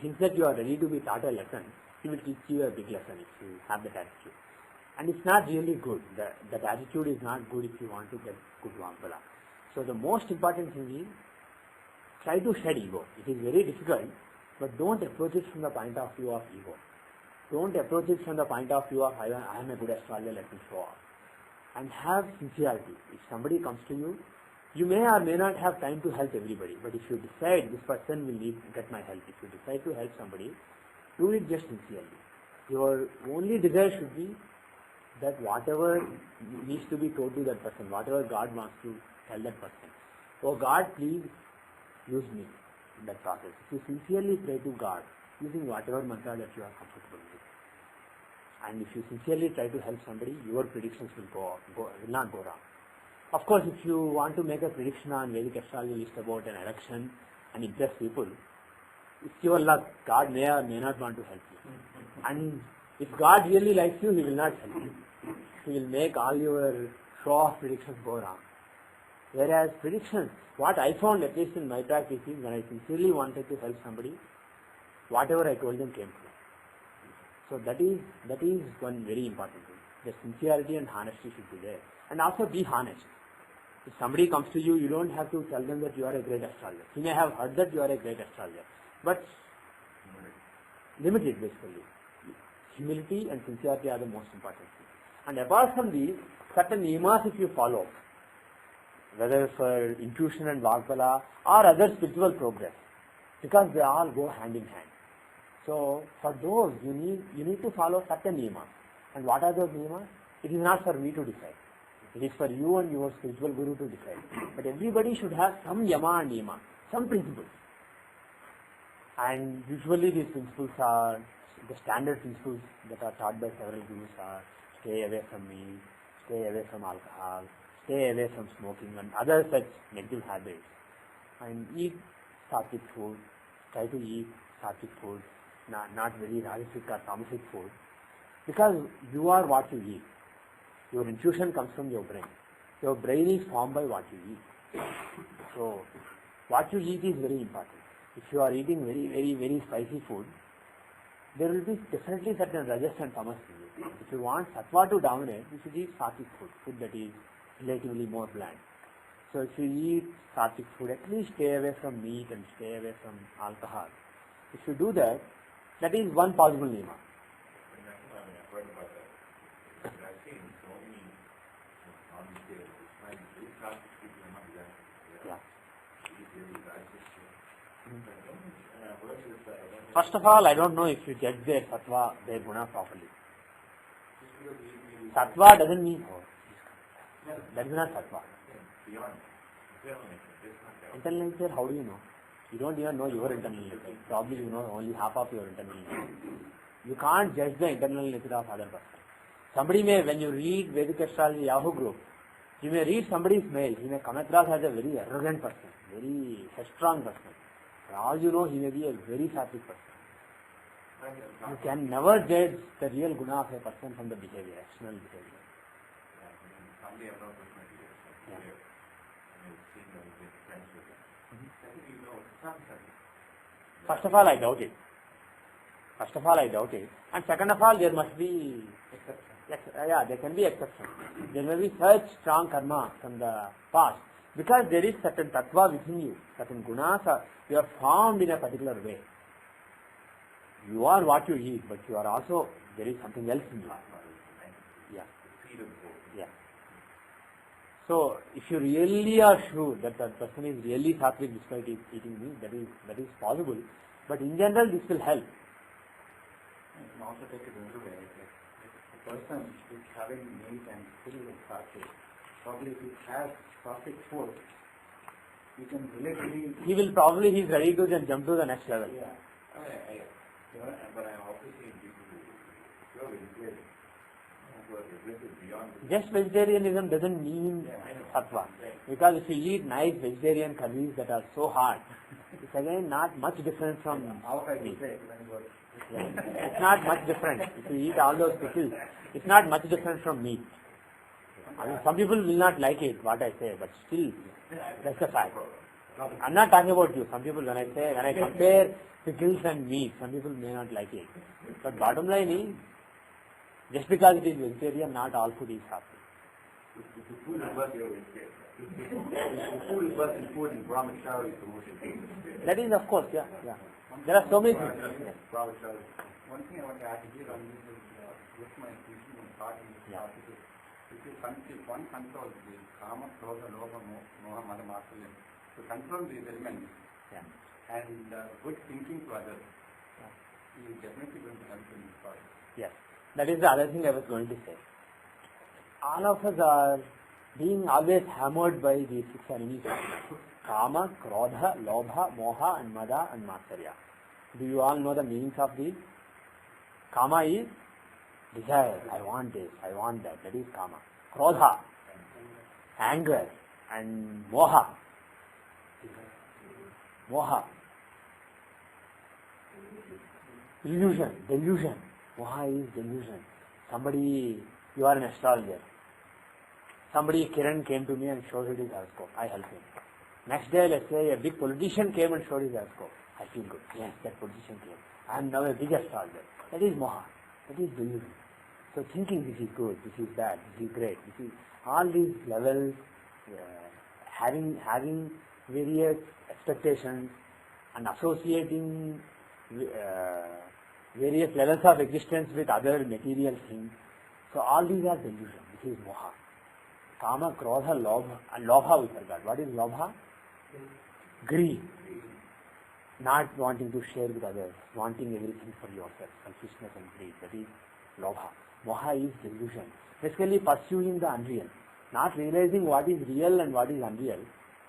thinks that you are ready to be taught a lesson, he will teach you a big lesson if you have that attitude. And it's not really good. That attitude is not good if you want to get good Vampala. So the most important thing is, try to shed ego. It is very difficult, but don't approach it from the point of view of ego. Don't approach it from the point of view of, I am a good astrologer, let me show off. And have sincerity. If somebody comes to you, you may or may not have time to help everybody, but if you decide this person will get my help, if you decide to help somebody, do it just sincerely. Your only desire should be that whatever needs to be told to that person, whatever God wants to tell that person, oh God, please use me in that process. If you sincerely pray to God, using whatever mantra that you are comfortable with, and if you sincerely try to help somebody, your predictions will not go wrong. Of course, if you want to make a prediction on Vedic astrology about an election and impress people, it's your luck. God may or may not want to help you. And if God really likes you, He will not help you. He will make all your show-off predictions go wrong. Whereas predictions, what I found, at least in my practice, is when I sincerely wanted to help somebody, whatever I told them came true. So that is one very important thing. The sincerity and honesty should be there. And also be honest. If somebody comes to you, you don't have to tell them that you are a great astrologer. He may have heard that you are a great astrologer, but limit it basically. Humility and sincerity are the most important things. And apart from these, certain niyamas if you follow, whether for intuition and Vagbala or other spiritual progress, because they all go hand in hand. So for those, you need to follow certain niyamas. And what are those niyamas? It is not for me to decide. It is for you and your spiritual guru to decide. But everybody should have some yama and niyama, some principles. And usually these principles are, the standard principles that are taught by several gurus are, stay away from meat, stay away from alcohol, stay away from smoking and other such negative habits. And eat sattvic food, try to eat sattvic food, not very rajasic or tamasic food. Because you are what you eat. Your intuition comes from your brain. Your brain is formed by what you eat. So, what you eat is very important. If you are eating very, very, very spicy food, there will be definitely certain rajas and tamas in it. If you want sattva to dominate, you should eat sattvic food that is relatively more bland. So, if you eat sattvic food, at least stay away from meat and stay away from alcohol. If you do that, that is one possible niyama. First of all, I don't know if you judge their sattva, their guna properly. Sattva doesn't mean that is not sattva. Internal nature, how do you know? You don't even know your internal nature. Probably you know only half of your internal nature. You can't judge the internal nature of other person. Somebody may, when you read Vedic astrology Yahoo group, you may read somebody's mail, he may come across as a very arrogant person, very headstrong person. For all you know, he may be a very sattvic person. You can never judge the real guna of a person from the behavior, external behavior. First of all, I doubt it. And second of all, there must be exceptions. There can be exceptions. There may be such strong karma from the past. Because there is certain tattva within you, certain gunas you are formed in a particular way. You are what you eat, but you are also, there is something else in you. Yeah. So, if you really are sure that that person is really sattvic despite eating meat, that is possible. But in general, this will help. You can also take it the other way. person is having meat and still is sattvic, probably if he has sattvic food, you can relatively... He's ready to just jump to the next level. Yeah. But I'm also seeing people who are vegetarian, who are aggressive beyond the... Just vegetarianism doesn't mean sattva. Because if you eat nice vegetarian curries that are so hard, it's again not much different from meat. It's not much different. If you eat all those pickles, it's not much different from meat. I mean, some people will not like it, what I say, but still, that's a fact. I'm not talking about you. Some people, when I compare pickles and meat, some people may not like it. But bottom line is, just because it is vegetarian, not all food is sattvic. If the food is worth your vegetarian. If the food is worth in food in brahmacharya promotion. That is, of course, yeah. There are so many things. Brahmacharya. One thing I want to add here on this is just my thinking and thought in this topic is, if one controls the kama, krodha, lobha, moha, mada, matsarya, to control these elements and good thinking to others, is definitely going to help in this part. Yes. That is the other thing I was going to say. All of us are being always hammered by these 6 enemies. Kama, Krodha, Lobha, Moha and Mada and Matsarya. Do you all know the meanings of these? Kama is desire. I want this, I want that. That is Kama. Krodha, anger. And Moha. Delusion. Moha is delusion. You are an astrologer. Kiran came to me and showed his horoscope. I help him. Next day, let's say a big politician came and showed his horoscope. I feel good. Yes, that politician came. I am now a big astrologer. That is Moha. That is delusion. So thinking this is good, this is bad, this is great, this is all these levels, having various expectations and associating various levels of existence with other material things. So all these are delusion. This is Moha. Kama, Krodha, Lobha. And Lobha we forgot. What is Lobha? Greed. Not wanting to share with others, wanting everything for yourself, selfishness and greed. That is Lobha. Moha is delusion. Basically pursuing the unreal. Not realizing what is real and what is unreal,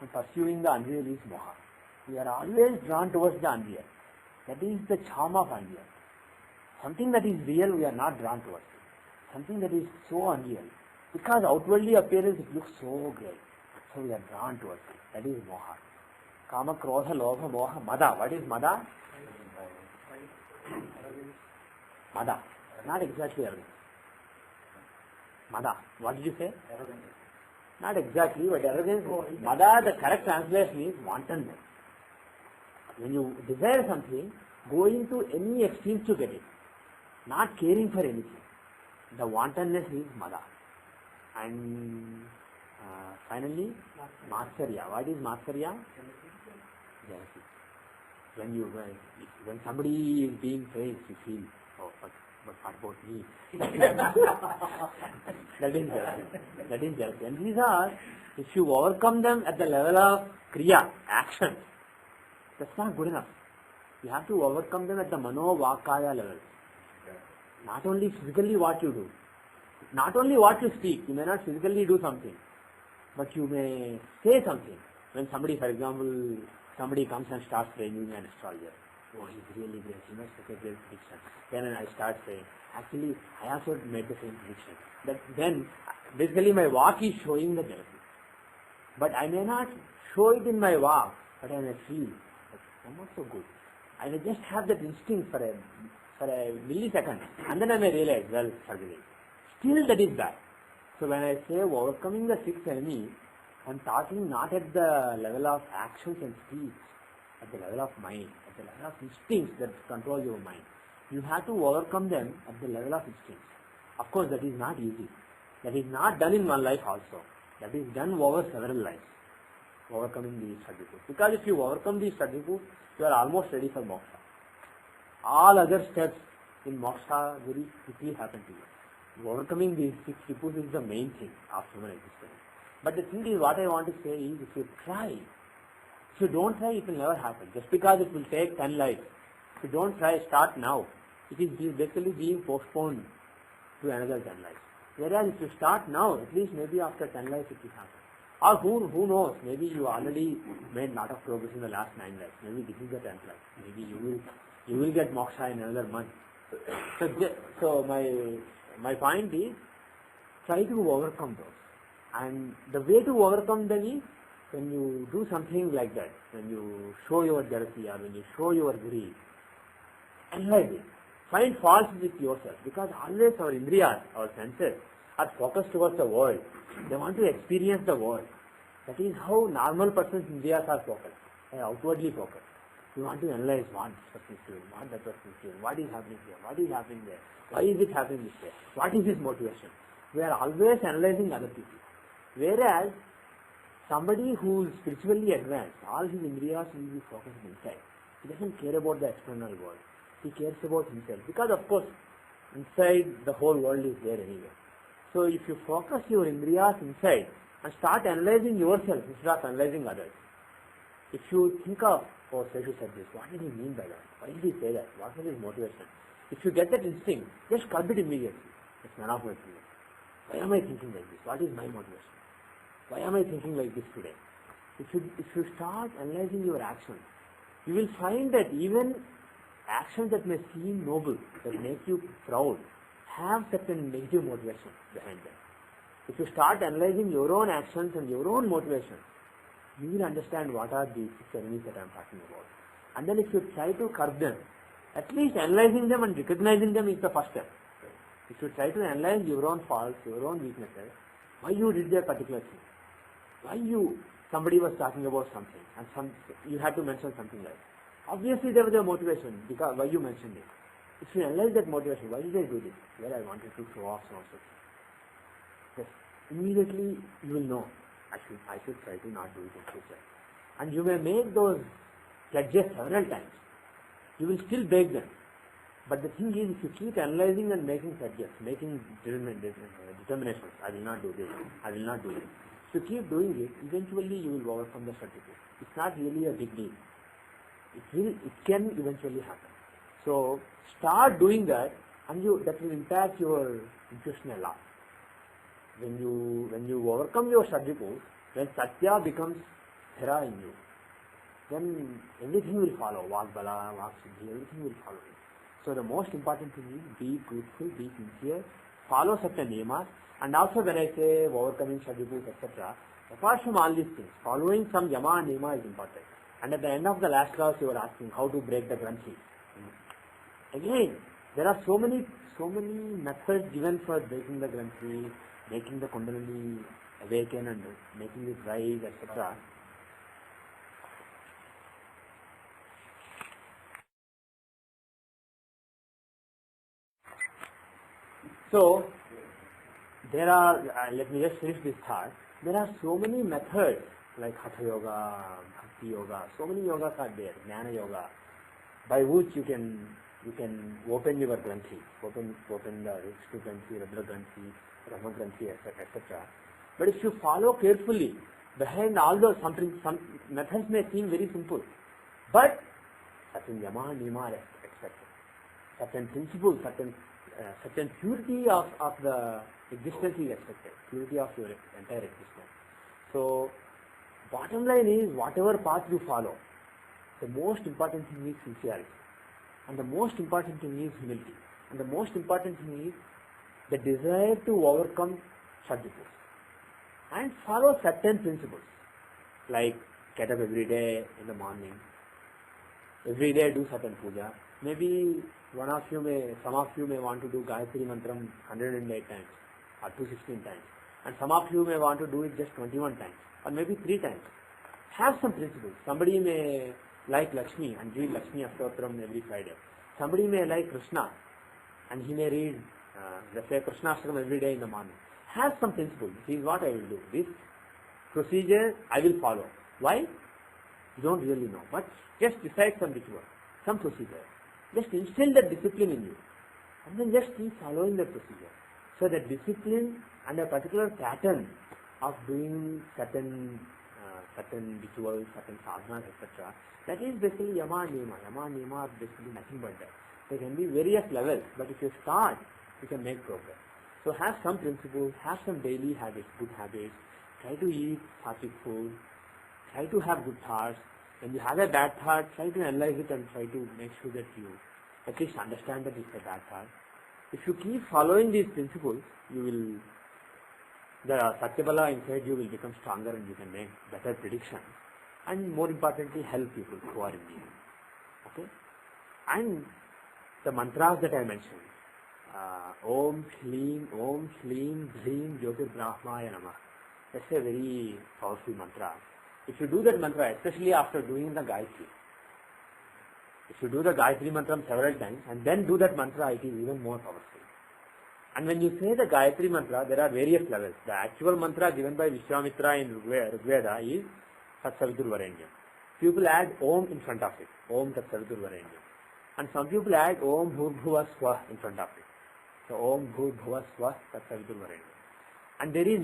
and pursuing the unreal is Moha. We are always drawn towards the unreal. That is the charm of unreal. Something that is real, we are not drawn towards it. Something that is so unreal, because outwardly appearance it looks so great, so we are drawn towards it. That is Moha. Kama, Krodha, Lobha, Moha, Mada. What is Mada? Mada. Not exactly arrogance. Mada. What did you say? Arrogance. Not exactly, but arrogance. Mada, the correct translation is wantonness. When you desire something, going to any extremes to get it. Not caring for anything. The wantonness is Mada. And finally, Matsarya. What is Matsarya? Jealousy. When somebody is being praised, you feel, oh, but what about me? That is jealousy. And these are, if you overcome them at the level of Kriya, action, that's not good enough. You have to overcome them at the Mano Vakaya level. Not only physically what you do, not only what you speak, you may not physically do something, but you may say something. When somebody, for example, somebody comes and starts praying me an astrologer. Oh, he's really great. He must take a great prediction. Then I start saying, actually, I also made the same prediction. Then, basically my walk is showing the jealousy. But I may not show it in my walk, but I may feel that I'm not so good. I may just have that instinct for a millisecond, and then I may realize, well, forget it. Still that is bad. So when I say overcoming the 6 enemies, I'm talking not at the level of actions and speech, at the level of mind, at the level of instincts that control your mind. You have to overcome them at the level of instincts. Of course, that is not easy. That is not done in one life also. That is done over several lives, overcoming these attributes. Because if you overcome these attributes, you are almost ready for moksha. All other steps in moksha very quickly happen to you. Overcoming these 6 tributes is the main thing of human existence. But the thing is, what I want to say is, if you try, if you don't try, it will never happen. Just because it will take 10 lives. If you don't try, start now. It is basically being postponed to another 10 lives. Whereas if you start now, at least maybe after 10 lives it will happen. Or who knows, maybe you already made a lot of progress in the last 9 lives. Maybe this is the 10th life. Maybe you will get moksha in another month. So my point is, try to overcome those. And the way to overcome them is, when you do something like that, when you show your jealousy or when you show your greed, analyze it. Find faults with yourself, because always our indriyas, our senses, are focused towards the world. They want to experience the world. That is how normal person's indriyas are focused, outwardly focused. We want to analyze what this person is doing, what that person is doing, what is happening here, what is happening there, why is it happening this way, what is his motivation. We are always analyzing other people. Whereas somebody who is spiritually advanced, all his indriyas will be focused inside. He doesn't care about the external world. He cares about himself. Because of course, inside the whole world is there anyway. So if you focus your indriyas inside and start analyzing yourself instead of analyzing others, if you think of, oh, Seshu said this, what did he mean by that? Why did he say that? What was his motivation? If you get that instinct, just curb it immediately. It's none of my business. Why am I thinking like this? What is my motivation? Why am I thinking like this today? If you start analyzing your actions, you will find that even actions that may seem noble, that make you proud, have certain negative motivation behind them. If you start analyzing your own actions and your own motivations, you will understand what are these enemies that I am talking about. And then if you try to curb them, at least analyzing them and recognizing them is the first step. If you try to analyze your own faults, your own weaknesses, why you did that particular thing, somebody was talking about something and you had to mention something like, obviously there was a motivation because why you mentioned it. If you analyze that motivation, why did I do this? Well, I wanted to show off so much. Yes, immediately you will know, I should try to not do it in future. And you may make those pledges several times. You will still break them. But the thing is, if you keep analyzing and making pledges, making determinations, I will not do this, I will not do this. If you keep doing it, eventually you will overcome the certitude. It's not really a big deal. It can eventually happen. So start doing that, and that will impact your intuition a lot. When you overcome your sadhipus, when satya becomes thera in you, then everything will follow. Vagbala, Vaksiddhi, everything will follow. So the most important thing is be truthful, be sincere, follow certain niyamas, and also when I say overcoming sadhipus, etc., apart from all these things, following some yama and niyama is important. And at the end of the last class, you were asking how to break the granthi. Again, there are so many methods given for breaking the granthi, making the kundalini awaken and making it rise, etc. So, there are, let me just finish this thought, there are so many methods like Hatha Yoga, Bhakti Yoga, so many yogas are there, Jnana Yoga, by which you can open your granthi, open the Vishnu granthi, Rudra granthi, Brahma granthi, etc. But if you follow carefully, behind all those, some methods may seem very simple, but certain yama, niyama are expected, certain principles, certain purity of the existence is expected, purity of your entire existence. So, bottom line is, whatever path you follow, the most important thing is sincerity, and the most important thing is humility, and the most important thing is the desire to overcome sadhipus, and follow certain principles, like get up every day in the morning, every day do certain puja. Maybe some of you may want to do Gayatri Mantram 108 times, or 216 times, and some of you may want to do it just 21 times, or maybe 3 times. Have some principles. Somebody may like Lakshmi and read Lakshmi Aštotram every Friday. Somebody may like Krishna and he may read, let's say, Krishna Ashtakam every day in the morning. Have some principles. This is what I will do. This procedure I will follow. Why? You don't really know. But just decide some ritual, some procedure. Just instill that discipline in you. And then just keep following the procedure. So that discipline and a particular pattern of doing certain rituals, certain sadhanas, etc. That is basically yama and niyama. Yama and niyama are basically nothing but that. There can be various levels, but if you start, you can make progress. So have some principles, have some daily habits, good habits. Try to eat sattvic food. Try to have good thoughts. When you have a bad thought, try to analyze it and try to make sure that you at least understand that it's a bad thought. If you keep following these principles, the Satyabala inside you will become stronger and you can make better predictions. And more importantly, help people who are in need. Okay? And the mantras that I mentioned, Om Shleem, Dhreem, Jyotir Brahmaya Namah. That's a very powerful mantra. If you do that mantra, especially after doing the Gayatri, if you do the Gayatri mantra several times and then do that mantra, it is even more powerful. And when you say the Gayatri mantra, there are various levels. The actual mantra given by Vishwamitra in Rigveda is Tat Savitur Varenyam. People add Om in front of it. Om Tat Savitur Varenyam. And some people add Om Bhur Swah in front of it. So Om Bhur Swah Tat Savitur Varenyam. And there is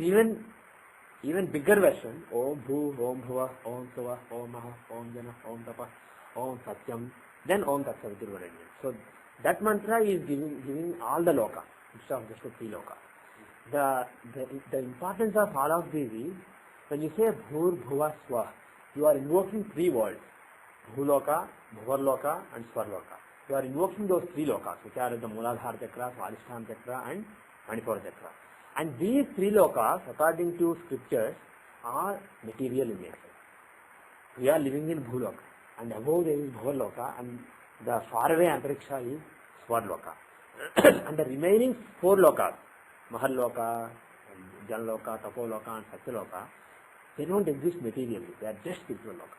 even bigger version. Om Bhu, Om Bhuva, Om Sava, Om Maha, Om Jana, Om Tapa, Om Satyam. Then Om Tat Savitur Varenyam. So that mantra is giving all the loka instead of just the three loka. The importance of all of these is when you say Bhur Bhuva Swah, you are invoking three worlds. Bhuloka, Bhuvarloka and Swarloka. You are invoking those three lokas, which are the Mooladhara Chakra, Swadhisthana Chakra and Manipura Chakra. And these three lokas, according to scriptures, are material in nature. We are living in Bhuloka, and above there is Bhuvarloka, and the faraway Antariksha is Swarloka. And the remaining four lokas, Mahalloka, Janloka, Tapoloka and Satyaloka, they don't exist materially, they are just spiritual lokas.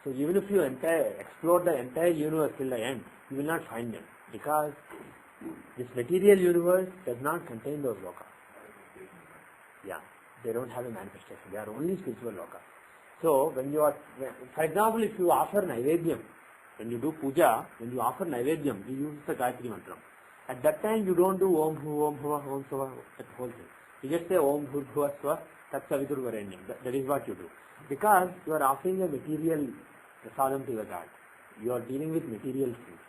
So even if you explore the entire universe till the end, you will not find them, because this material universe does not contain those lokas. Yeah, they don't have a manifestation, they are only spiritual lokas. So when you are, for example, if you offer Naivedyam, when you do puja, when you offer Naivedyam, you use the Gayatri mantra. At that time you don't do Om Bhu, Om Bhuva, Om Sava, that whole thing. You just say Om Bhu Bhuva Swa, Tat Savitur Varenyam. That is what you do. Because you are offering a material prasadam to the God. You are dealing with material things.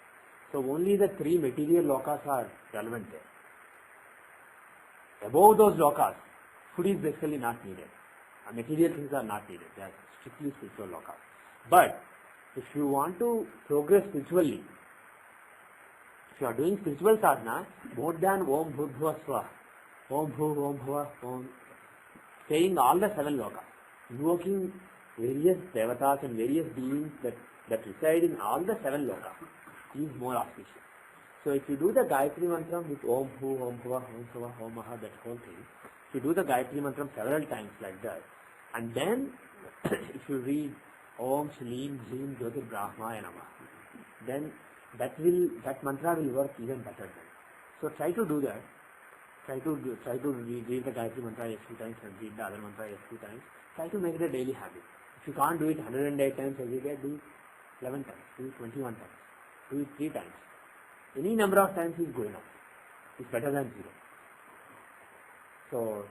So only the three material lokas are relevant there. Above those lokas, food is basically not needed. Material things are not needed. They are strictly spiritual lokas. But if you want to progress spiritually, if you are doing spiritual sadhana, more than Om Bhu Bhuva Swa, Om Bhu, Om Bhuva, Om, saying all the seven lokas, invoking various devatas and various beings that reside in all the seven lokas, is more auspicious. So if you do the Gayatri mantra with Om Bhu, Om Bhuva, Om Sava, Om Maha, that whole thing, if you do the Gayatri mantra several times like that, and then if you read Om Shleem Dhreem Jyotir Brahmaya Namah, then that mantra will work even better then. So try to do that. Try to read the Gayatri mantra a few times and read the other mantra a few times. Try to make it a daily habit. If you can't do it 108 times every day, do it 11 times, do it 21 times, do it 3 times. Any number of times is good enough. It's better than 0. So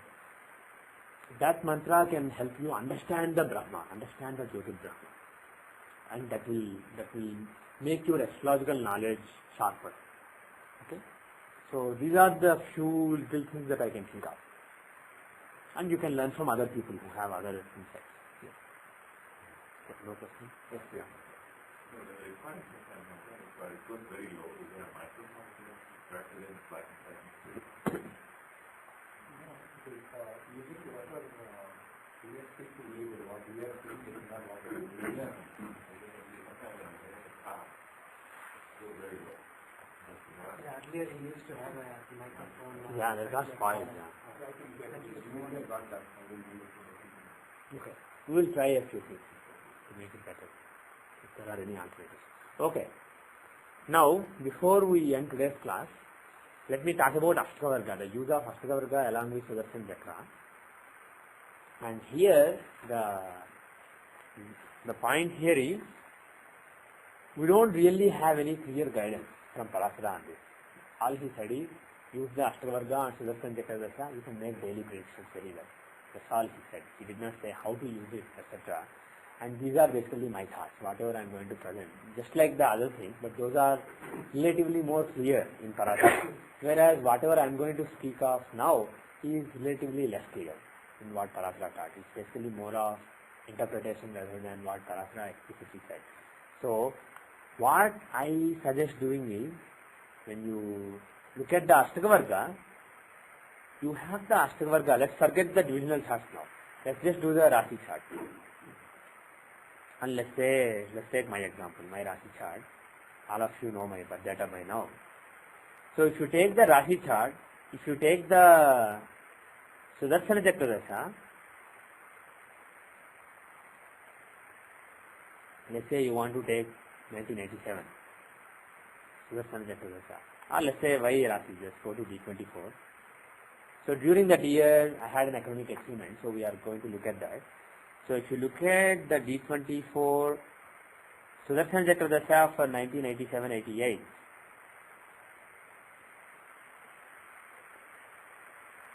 that mantra can help you understand the Brahma, understand the Jyotir Brahma, and that will make your astrological knowledge sharper. Okay? So these are the few little things that I can think of. And you can learn from other people who have other insights. Yes. No question? Yes, yeah. No, the requirement but it goes very low. Is there a microphone here? President, like Earlier he used to have a microphone. Yeah, that got spoiled. Yeah. Okay. We will try a few things to make it better, if there are any alternatives. Okay. Now, before we end today's class, let me talk about Ashtakavarga, the use of Ashtakavarga along with Sudarshan Chakra. And here, the point here is, we don't really have any clear guidance from Parasara on this. All he said is, use the Ashtakavarga and Sudarshan Chakra Dasha, you can make daily predictions very well. That's all he said. He did not say how to use it, etc. And these are basically my thoughts, whatever I am going to present. Just like the other things, but those are relatively more clear in Parashara. Whereas whatever I am going to speak of now is relatively less clear in what Parashara taught. It's basically more of interpretation rather than what Parashara explicitly said. So, what I suggest doing is, when you look at the Ashtaka-varga, you have the Ashtaka-varga. Let's forget the divisional charts now. Let's just do the Rashi chart. And let's take my example, my Rashi chart. All of you know my data by now. So if you take the Rashi chart, if you take the Sudarshana Chakradasha, let's say you want to take 1987, Sudarshana Chakradasha, or let's say Y Rashi, just go to D24. So during that year, I had an economic experiment, so we are going to look at that. So if you look at the D24 Sudarshana Chakradasha for 1987-88,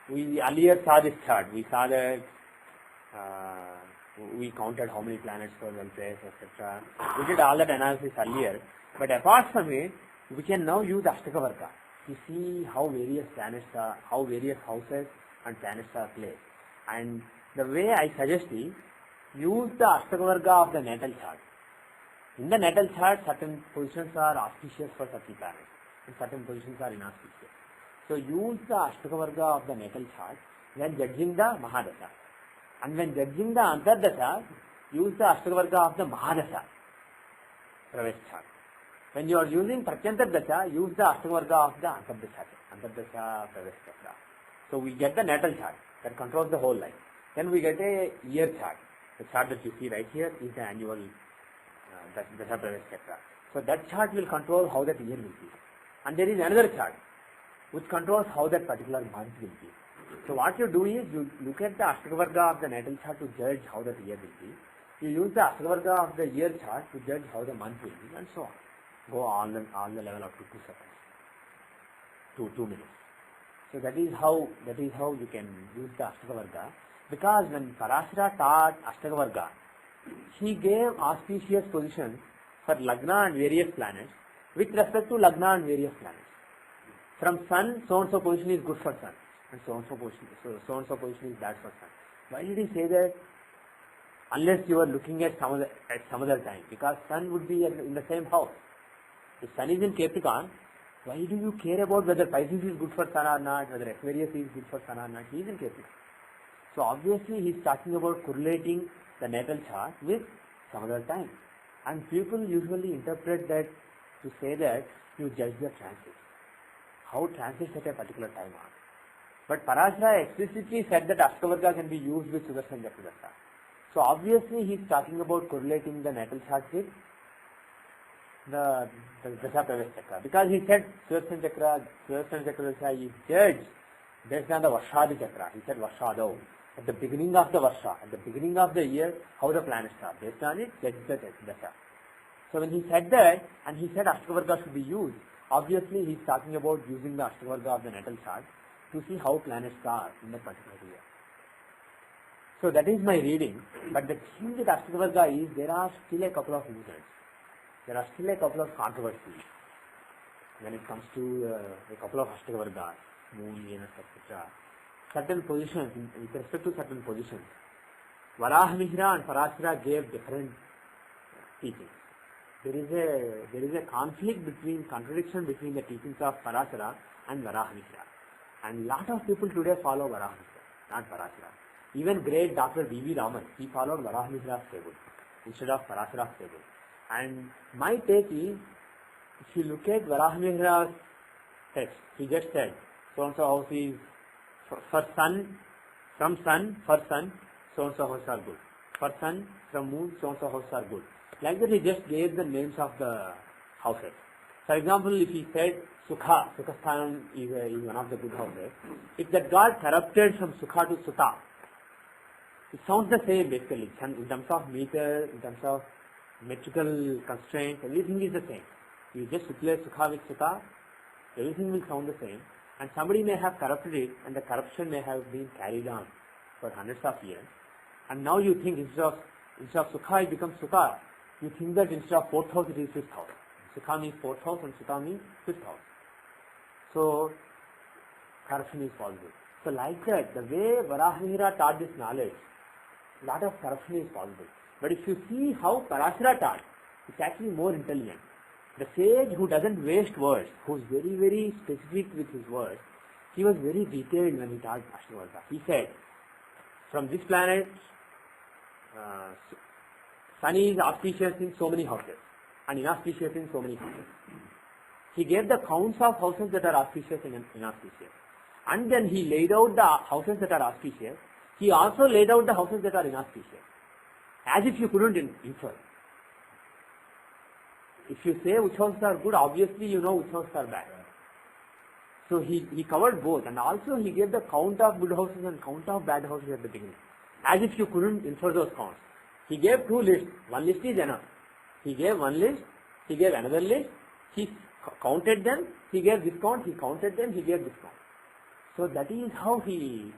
we earlier saw this chart. We saw that we counted how many planets were well placed, etc. We did all that analysis earlier. But apart from it, we can now use Ashtaka-varga to see how various planets are, how various houses and planets are placed. And the way I suggest is, use the Ashtaka-varga of the natal chart. In the natal chart, certain positions are auspicious for certain planets and certain positions are inauspicious. So use the Ashtaka-varga of the natal chart when judging the Mahadasha. And when judging the Antardasha, use the Ashtaka-varga of the Mahadasha Pravesh chart. When you are using Pratyantardasha, use the Ashtaka-varga of the Antardasha Pravesh chakra. So we get the natal chart that controls the whole life. Then we get a year chart. The chart that you see right here is the annual Dasha Pravesh chakra. So that chart will control how that year will be. And there is another chart which controls how that particular month will be. So what you do is, you look at the Ashtaka-varga of the natal chart to judge how that year will be. You use the Ashtaka-varga of the year chart to judge how the month will be, and so on. Go on the level up to 2 seconds, 2 minutes. So that is how you can use the Ashtaka-varga. Because when Parashara taught Ashtaka-varga, he gave auspicious positions for Lagna and various planets with respect to Lagna and various planets. From Sun, so-and-so position is good for Sun, and so-and-so position is bad for Sun. Why did he say that? Unless you are looking at some other time, because Sun would be in the same house. If Sun is in Capricorn, why do you care about whether Pisces is good for Sun or not, whether Aquarius is good for Sun or not? He is in Capricorn. So obviously he is talking about correlating the natal chart with some other time. And people usually interpret that to say that you judge the transits. How transits at a particular time are. But Parashara explicitly said that Ashtaka-varga can be used with Sudarshana Chakradasha. So obviously he is talking about correlating the natal chart with the Dasha Pravesh chakra. Because he said Sudarshana Chakradasha is judged based on the Varshadi chakra. He said Varshado. At the beginning of the Varsha, at the beginning of the year, how the planets are. Based on it, judge the Dasha. So when he said that, and he said Ashtaka-varga should be used, obviously he is talking about using the Ashtaka-varga of the natal chart to see how planets are in that particular year. So that is my reading. But the thing with Ashtaka-varga is, there are still a couple of reasons. There are still a couple of controversies when it comes to a couple of Ashtaka-vargas, Moon, Venus, etc. Certain positions, with respect to certain positions, Varaha Mihra and Parashara gave different teachings. There is a contradiction between the teachings of Parashara and Varaha Mihra. And lot of people today follow Varaha Mihra, not Parashara. Even great Dr. B.V. Raman, he followed Varaha Mihra's table instead of Parashara's table. And my take is, if you look at Varaha Mihra's text, he just said, so-and-so house is for Sun, from Sun, for Sun, so-and-so house are good. For Sun, from Moon, so-and-so house are good. Like that he just gave the names of the houses. For example, if he said Sukha, Sukhasthanam is one of the good houses. If that got corrupted from Sukha to Sutta, it sounds the same basically. In terms of meter, in terms of metrical constraints, everything is the same. You just replace Sukha with Sutta, everything will sound the same. And somebody may have corrupted it, and the corruption may have been carried on for hundreds of years. And now you think instead of Instead of Sukha, it becomes Sukha. You think that instead of 4th house, it is 5th house. Sukha means 4th house and Sukha means 5th house. So, corruption is possible. So like that, the way Varahmihira taught this knowledge, lot of corruption is possible. But if you see how Parashara taught, it's actually more intelligent. The sage who doesn't waste words, who is very, very specific with his words, he was very detailed when he taught Ashtavarga. He said, from this planet, sun is auspicious in so many houses and inauspicious in so many houses. He gave the counts of houses that are auspicious and inauspicious. And then he laid out the houses that are auspicious. He also laid out the houses that are inauspicious. As if you couldn't infer. If you say which houses are good, obviously you know which houses are bad. So he covered both, and also he gave the count of good houses and count of bad houses at the beginning. As if you couldn't infer those counts. He gave 2 lists. One list is enough. He gave one list, he gave another list, he counted them, he gave this count, he counted them, he gave this count. So that is how he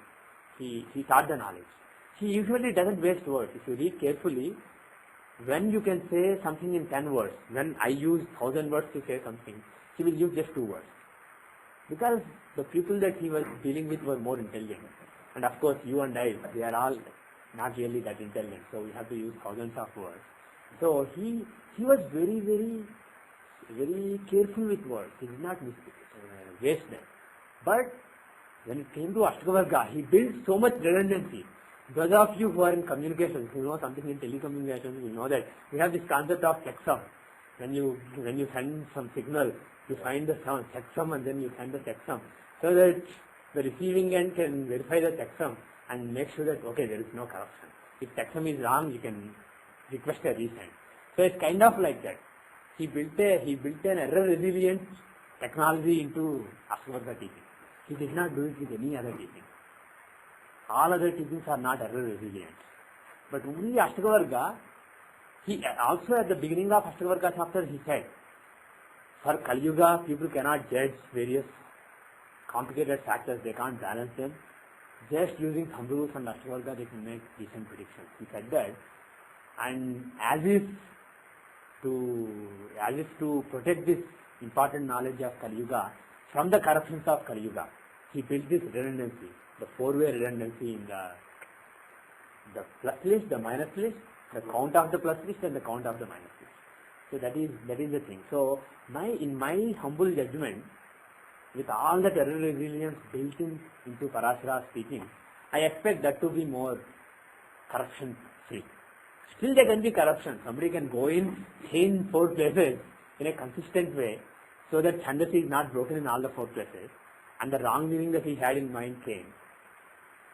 taught the knowledge. He usually doesn't waste words. If you read carefully, when you can say something in 10 words, when I use 1,000 words to say something, he will use just 2 words. Because the people that he was dealing with were more intelligent. And of course you and I, they are all not really that intelligent, so we have to use thousands of words. So he was very, very, very careful with words. He did not waste them. But when it came to Ashtavarga, he built so much redundancy. Those of you who are in communications, who know something in telecommunications, you know that we have this concept of checksum. When you send some signal, you find the sound checksum and then you send the checksum, so that the receiving end can verify the checksum and make sure that okay, there is no corruption. If checksum is wrong, you can request a resend. So it's kind of like that. He built an error resilient technology into Ashtavarga teaching. He did not do it with any other teaching. All other teachings are not error resilient. But only Ashtavarga, he also at the beginning of Ashtavarga chapter he said, for Kali Yuga, people cannot judge various complicated factors, they can't balance them. Just using thumb rules and Ashtavarga, they can make decent predictions. He said that, and as if to protect this important knowledge of Kali Yuga from the corruptions of Kali Yuga, he built this redundancy, the 4-way redundancy in the plus list, the minus list, the count of the plus list and the count of the minus list. So that is the thing. So in my humble judgment, with all that error resilience built into Parashara speaking, I expect that to be more corruption free. Still there can be corruption. Somebody can go in 4 places in a consistent way, so that Chandasi is not broken in all the 4 places, and the wrong meaning that he had in mind came.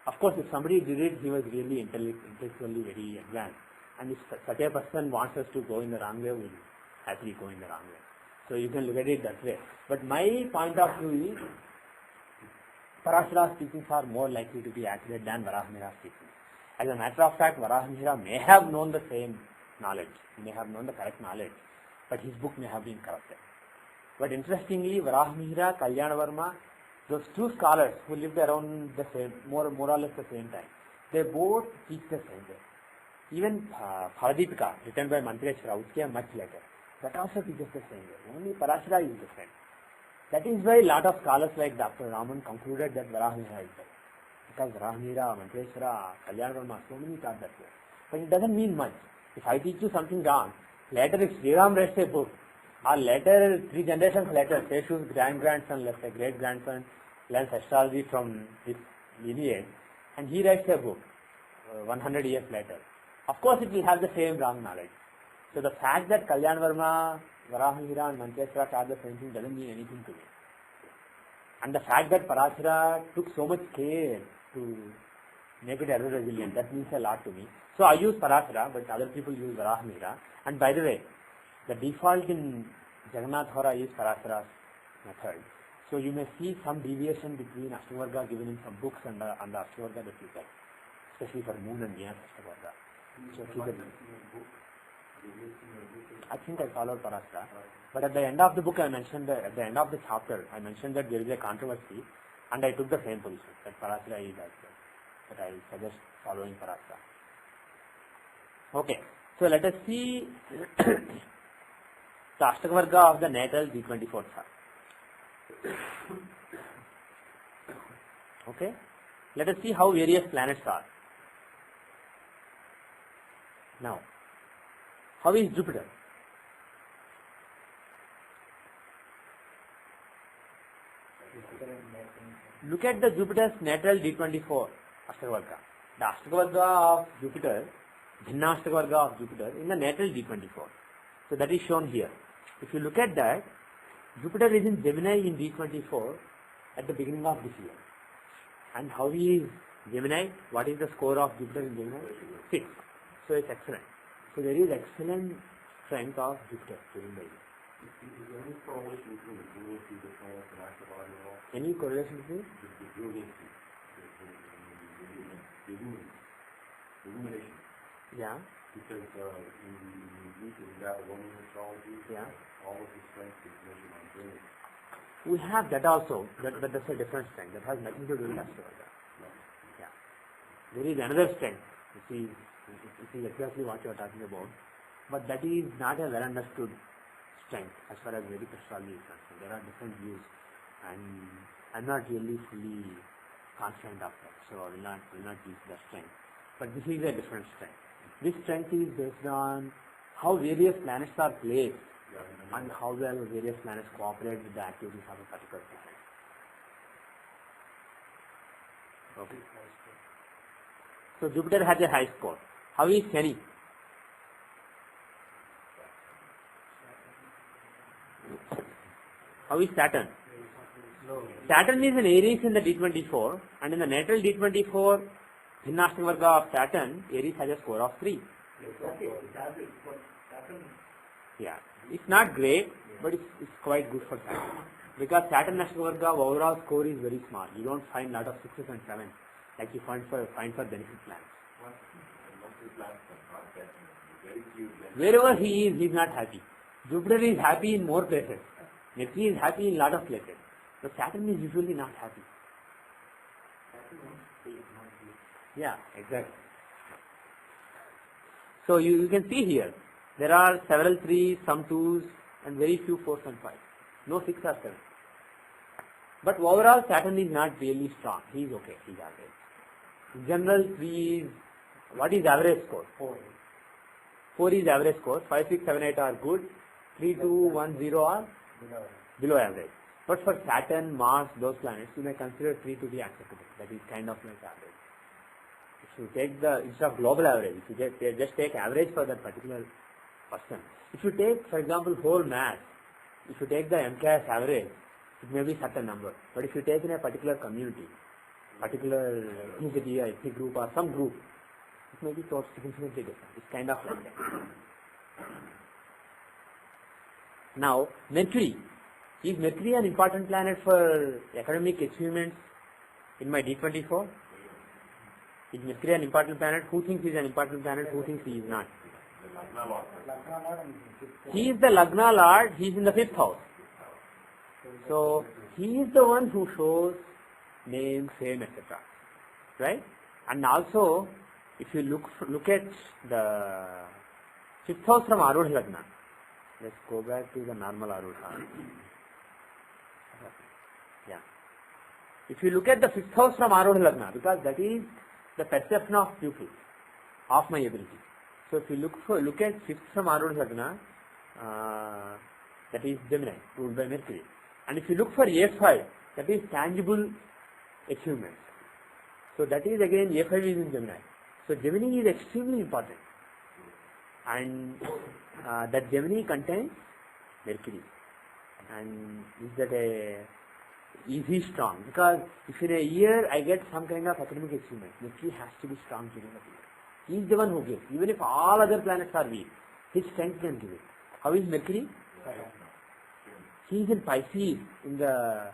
Of course, if somebody did it, he was really intellectually very advanced. And if such a person wants us to go in the wrong way, we will happily go in the wrong way. So you can look at it that way. But my point of view is, Parashara's teachings are more likely to be accurate than Varahmihira's teachings. As a matter of fact, Varahmihira may have known the same knowledge, he may have known the correct knowledge, but his book may have been corrupted. But interestingly, Varahmihira, Kalyanavarma, those 2 scholars who lived around the same, more or less the same time, they both teach the same way. Even Phaladipika, written by Mantreshwara, which came much later, that also teaches the same way. Only Parashara is different. That is why a lot of scholars like Dr. Raman concluded that Varahmihira is there. Because Varahmihira, Mantreshwara, Kalyanavarma, so many taught that way. But it doesn't mean much. If I teach you something wrong, later if Sri Ram writes a book, or later 3 generations later, Seshu's grand-grandson, let's say great-grandson, learns astrology from this lineage, and he writes a book 100 years later. Of course it will have the same wrong knowledge. So the fact that Kalyanavarma, Varahmihira and Mantreshwara taught the same thing doesn't mean anything to me. And the fact that Parashara took so much care to make it error resilient, that means a lot to me. So I use Parashara, but other people use Varahmihira. And by the way, the default in Jagannath Hora is Parashara's method. So you may see some deviation between Ashtavarga given in some books and the Ashtavarga that you get, especially for Moon and Venus Ashtavarga. So keep it. I think I followed Parashara. But at the end of the book, at the end of the chapter, I mentioned that there is a controversy, and I took the same position, that Parashara is as well. That I suggest following Parashara. Okay, so let us see the Ashtakavarga of the natal D24 chart. Okay, let us see how various planets are. Now, how is Jupiter? Look at the Jupiter's natal D24 Ashtakavarga. The Ashtakavarga of Jupiter, Bhinna Ashtakavarga of Jupiter in the natal D24. So that is shown here. If you look at that, Jupiter is in Gemini in D24 at the beginning of this year. And how is Gemini? What is the score of Jupiter in Gemini? 6. So it's excellent. So there is excellent strength of Jupiter during the year. Any correlation between the fluency, the planets, and Ashtakavarga at all? Any correlation between? The brilliancy, the illumination. Yeah. Because in the Babylonian astrology, Yeah. all of the strength is measured on brilliance. We have that also, but that's a different strength. That has nothing to do with Ashtakavarga. Yeah. There is another strength, which is exactly what you are talking about, but that is not a well understood strength as far as Vedic astrology is concerned. There are different views, and I'm not really fully confident of that, so I will not use that strength. But this is a different strength. This strength is based on how various planets are placed and how well various planets cooperate with the activities of a particular planet. Okay. So Jupiter has a high score. How is Shani? How is Saturn? Saturn is an Aries in the D24, and in the natal D24, Bhinnashtavarga of Saturn, Aries has a score of 3. Yeah, it's not great, but it's quite good for Saturn. Because Saturn Ashtavarga overall score is very small. You don't find lot of 6s and 7s like you find for benefit plans. Wherever he is not happy. Jupiter is happy in more places. Mercury is happy in lot of places. But Saturn is usually not happy. Yeah, exactly. So you can see here, there are several 3s, some 2s, and very few 4s and 5s. No 6 or 7. But overall, Saturn is not really strong. He is okay. He is average. In general, 3 is, what is average score? 4. 4 is average score. 5, 6, 7, 8 are good. 3, 2, 1, 0 are below average. But for Saturn, Mars, those planets, you may consider 3 to be acceptable. That is kind of like average. If you take instead of global average, if you just take average for that particular person. If you take, for example, whole mass, if you take the MKS average, it may be certain number. But if you take in a particular community, particular ethnicity, ethnic group or some group, it may be so significantly different. It's kind of like that. Now, Mercury. Is Mercury an important planet for academic achievements in my D24? Is Mercury an important planet? Who thinks he is an important planet? Who thinks he is not? He is the Lagna Lord. He is in the 5th house. So, he is the one who shows name, fame, etc. Right? And also, if you look at the 5th house from Arudha Lagna, let's go back to the normal Arudha. Yeah. If you look at the 5th house from Arudha Lagna, because that is the perception of pupil, of my ability. So if you look at 5th from Arudha Lagna, that is Gemini, ruled by Mercury. And if you look for A5, that is tangible achievement. So that is again A5 is in Gemini. So Gemini is extremely important. And that Gemini contains Mercury. And is that is he strong? Because if in a year I get some kind of academic achievement, Mercury has to be strong during the year. He is the one who gives. Even if all other planets are weak, his strength can give it. How is Mercury? He is in Pisces in the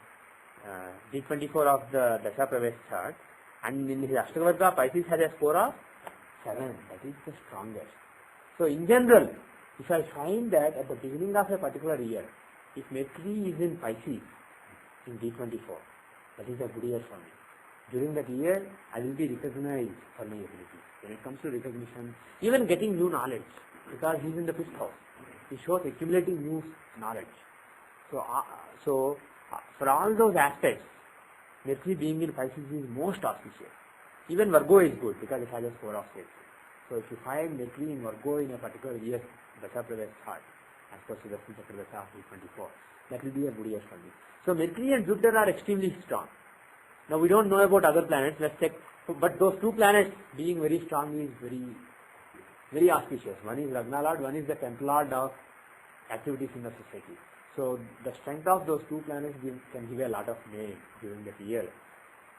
D24 of the Dasha Pravesh chart, and in his Ashtakavarga, Pisces has a score of 7. That is the strongest. So in general, if I find that at the beginning of a particular year, if Mercury is in Pisces in D24, that is a good year for me. During that year, I will be recognized for my abilities. when it comes to recognition, even getting new knowledge, because he's in the 5th house. He shows accumulating new knowledge. So for all those aspects, Mercury being in Pisces is most auspicious. Even Virgo is good because it has a score of 6. So if you find Mercury in Virgo in a particular year, Dasha Pradesh chart, as per Sudarshan Chakra Dasha of 24, that will be a good year for me. So Mercury and Jupiter are extremely strong. Now we don't know about other planets, let's check. But those two planets being very strong is very auspicious. One is Lagna Lord, one is the 10th Lord of activities in the society. So the strength of those two planets can give a lot of name during that year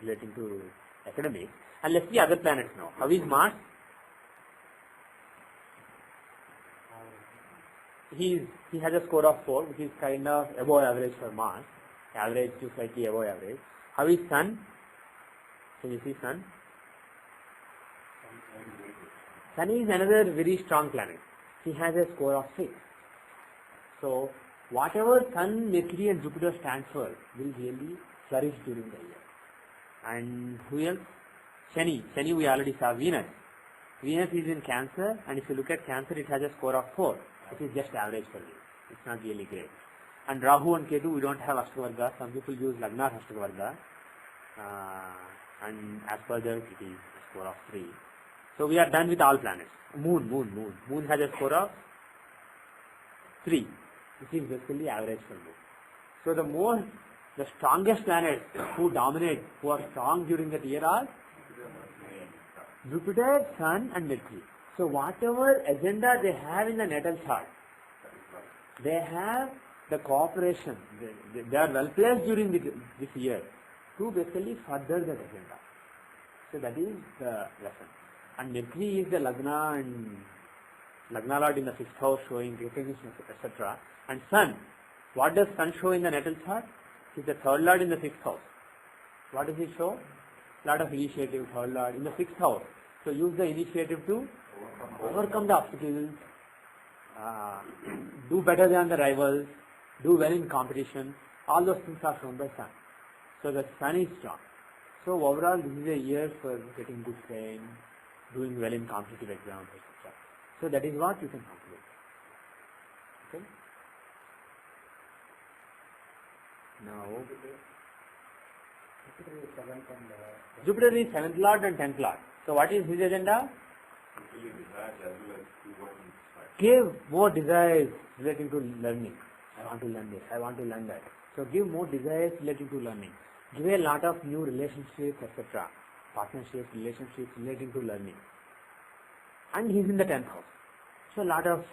relating to academics. And let's see other planets now. How is Mars? He has a score of 4, which is kind of above average for Mars. Average to slightly above average. How is Sun? Can you see Sun? Sun is another very strong planet. He has a score of 6. So whatever Sun, Mercury and Jupiter stand for will really flourish during the year. And who else? Shani. Shani we already saw. Venus. Venus is in Cancer, and if you look at Cancer, it has a score of 4. It is just average for you. It's not really great. And Rahu and Ketu, we don't have Ashtavarga. Some people use Lagna Ashtavarga. And as per that, it is a score of 3. So we are done with all planets. Moon has a score of 3, which is basically average for Moon. So the strongest planets who dominate, who are strong during that year are Jupiter, Sun and Mercury. So whatever agenda they have in the natal chart, they have the cooperation, they are well placed during this year to basically further that agenda. So that is the lesson. And Mercury is the Lagna and Lagna Lord in the 6th house showing recognition, etc. And Sun, what does Sun show in the natal chart? It is the 3rd Lord in the 6th house. What does it show? Lot of initiative, 3rd Lord in the 6th house. So use the initiative to overcome the obstacles, do better than the rivals, do well in competition. All those things are shown by Sun. So the Sun is strong. So overall, this is a year for getting good fame, doing well in competitive exams, etc. So that is what you can conclude. Okay. Now, Jupiter is 7th Lord and 10th Lord. So what is his agenda? Give more desires relating to learning. I want to learn this, I want to learn that. So give more desires relating to learning. Give a lot of new relationships, etc. Partnerships, relationships relating to learning. And he's in the 10th house. So lot of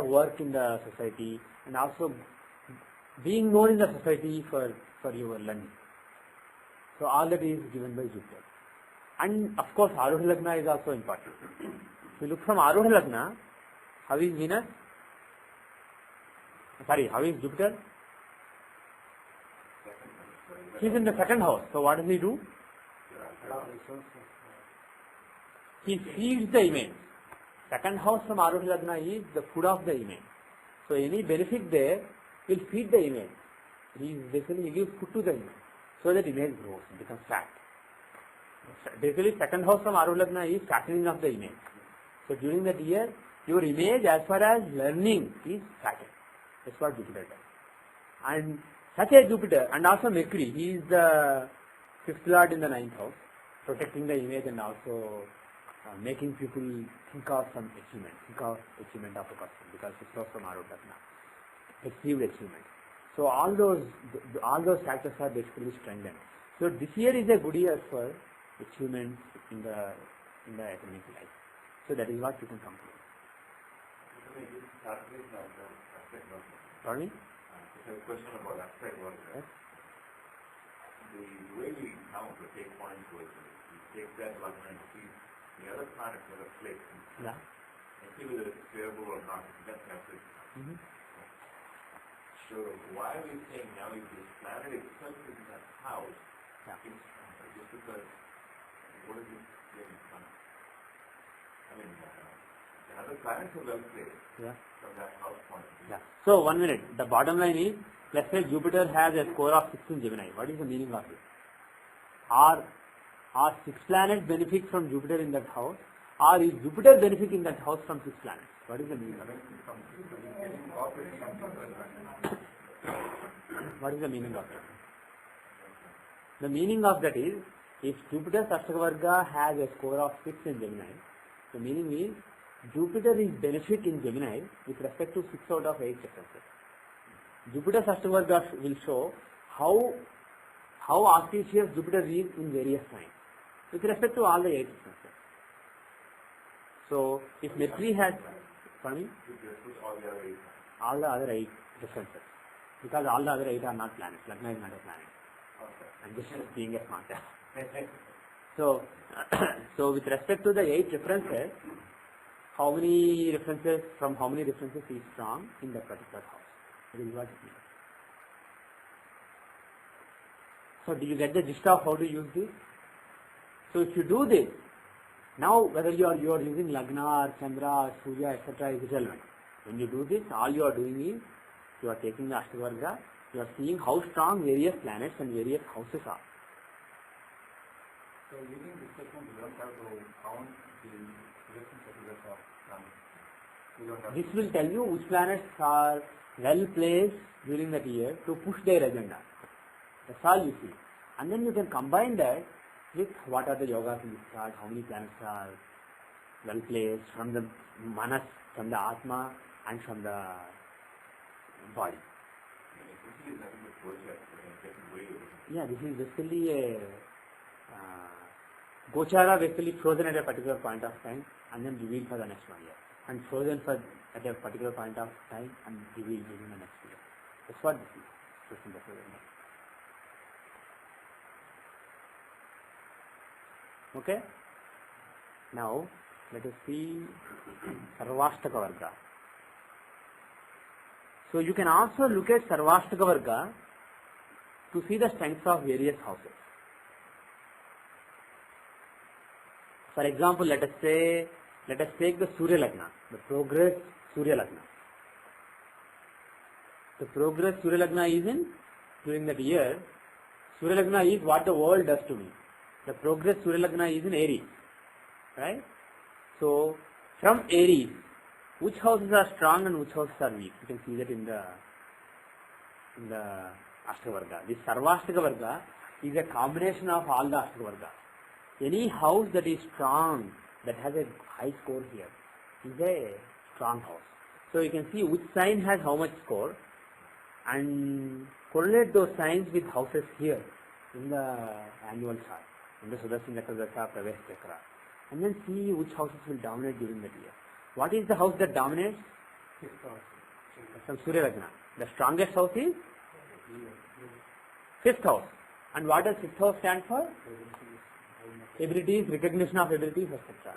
work in the society and also being known in the society for your learning. So all that is given by Jupiter. And of course Arudha Lagna is also important. If you look from Arudha Lagna, how is Venus? How is Jupiter? He is in the 2nd house. So what does he do? He feeds the image. 2nd house from Arudha Lagna is the food of the image. So any benefit there will feed the image. He gives food to the image. So that image grows, becomes fat. Basically 2nd house from Arudha Lagna is fattening of the image. So during that year, your image as far as learning is fattened. That's what Jupiter does. And such a Jupiter, and also Mercury, he is the 5th Lord in the 9th house, protecting the image and also making people think of some achievement, of a person, because it's also from Arudha Lagna. Achieved achievement. So all those factors are basically strengthened. So this year is a good year for achievements in the academic life. So that is what you can conclude. Pardon me? I have a question about aspect work. Yes? The way we count or take points was we take that one and see the other planets that are placed Yeah. and see whether it's favorable or not. That's my question. So why are we saying now if this planet itself is in that house, it's just because what is it getting from? I mean, the other planets are well placed from that house point of view. Yeah. So 1 minute. The bottom line is, let's say Jupiter has a score of 6 in Gemini. What is the meaning of it? Or Are 6 planets benefit from Jupiter in that house? Or is Jupiter benefit in that house from 6 planets? What is the meaning of it? What is the meaning of that? The meaning of that is, if Jupiter's Ashtaka has a score of 6 in Gemini, the meaning is Jupiter is benefit in Gemini with respect to 6 out of 8 differences. Jupiter's Ashtaka will show how auspicious Jupiter is in various signs with respect to all the 8 differences. So, if Mercury has, all the other 8 differences, because all the other 8 are not planets, Lagna is not a planet. I'm just being a smart guy. So, with respect to the 8 differences, how many differences is strong in that particular house? That is what it means. So, do you get the gist of how to use this? So, if you do this, now whether you are using Lagna or Chandra or Surya etc. is irrelevant. When you do this, all you are doing is you are taking the Ashtavarga, you are seeing how strong various planets and various houses are. So using this statement, you don't have to count the relationships of planets. This will tell you which planets are well placed during that year to push their agenda. That's all you see. And then you can combine that with what are the yogas in this chart, how many planets are well placed from the manas, from the atma and from the body. Yeah, this is basically a Gochara basically frozen at a particular point of time and then revealed for the next 1 year. And frozen for at a particular point of time and revealed during the next year. That's what this is. Okay? Now, let us see Sarvashtaka Varga. So, you can also look at Sarvashtaka Varga to see the strengths of various houses. For example, let us take the Surya Lagna, the progress Surya Lagna. The progress Surya Lagna is in, during that year, Surya Lagna is what the world does to me. The progress Surya Lagna is in Aries, right? So, from Aries, which houses are strong and which houses are weak? You can see that in the Ashtaka. This Sarvashtaka Varga is a combination of all the Ashtaka Varga. Any house that is strong, that has a high score here, is a strong house. So you can see which sign has how much score and correlate those signs with houses here in the annual chart, in the Sudarshan Chakra, Pravesh Chakra, and then see which houses will dominate during that year. What is the house that dominates? From Surya Lagna. The strongest house is 5th house. And what does 5th house stand for? Abilities, recognition of abilities, etc.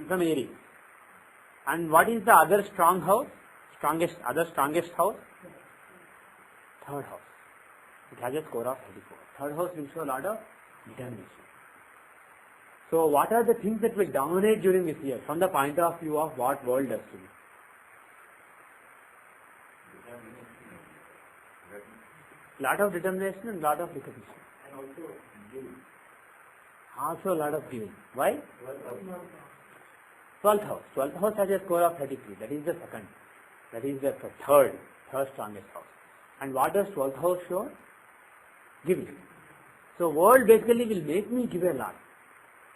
From Aries. And what is the other strong house? Strongest house? 3rd house. It has a score of 34. 3rd house will show a lot of determination. So what are the things that will dominate during this year from the point of view of what world does to me? Lot of determination and lot of recognition. And also giving. Also a lot of giving. Why? 12th house. 12th house has a score of 33. That is the second. That is the third strongest house. And what does 12th house show? Giving. So world basically will make me give a lot.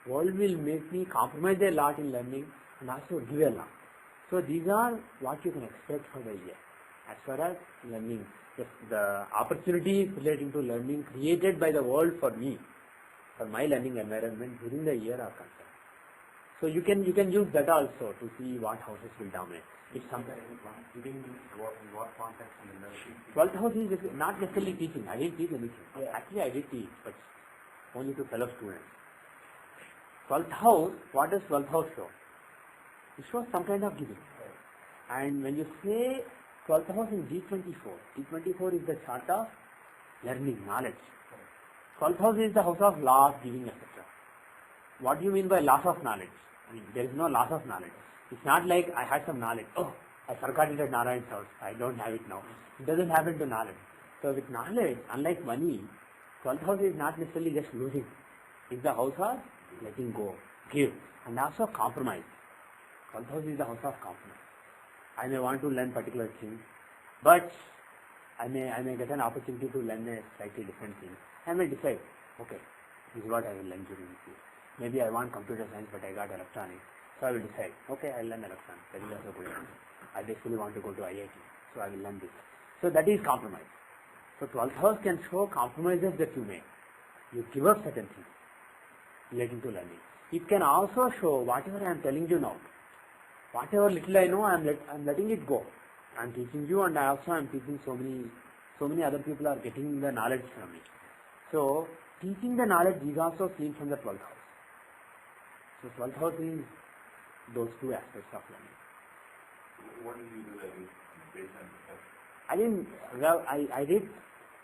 World will make me compromise a lot in learning and also give a lot. So these are what you can expect for the year. As far as learning, the opportunities relating to learning created by the world for me, for my learning environment during the year are concerned. So you can use that also to see what houses will dominate. If something Giving what context in the learning? 12th house is not necessarily teaching. I didn't teach anything. Actually I did teach, but only to fellow students. 12th house, what does 12th house show? It shows some kind of giving. And when you say 12th house in D24, D24 is the chart of learning, knowledge. 12th house is the house of loss, giving, etc. What do you mean by loss of knowledge? I mean, there is no loss of knowledge. It's not like I had some knowledge. Oh, I forgot it at Narayan's house. I don't have it now. It doesn't happen to knowledge. So with knowledge, unlike money, 12th house is not necessarily just losing. is the house of letting go, give, and also compromise. 12th house is the house of compromise. I may want to learn particular thing, but I may get an opportunity to learn a slightly different thing. I may decide, okay, this is what I will learn during this year. Maybe I want computer science, but I got electronics. So I will decide, okay, I'll learn electronics. That is also good. I basically want to go to IIT, so I will learn this. So that is compromise. So 12th house can show compromises that you make. You give up certain things relating to learning. It can also show whatever I am telling you now. Whatever little I know, I am letting it go. I am teaching you, and I also am teaching so many other people are getting the knowledge from me. So teaching the knowledge is also seen from the 12th house. So 12th house is those two aspects of learning. What did you do that is based on I didn't, well, I did,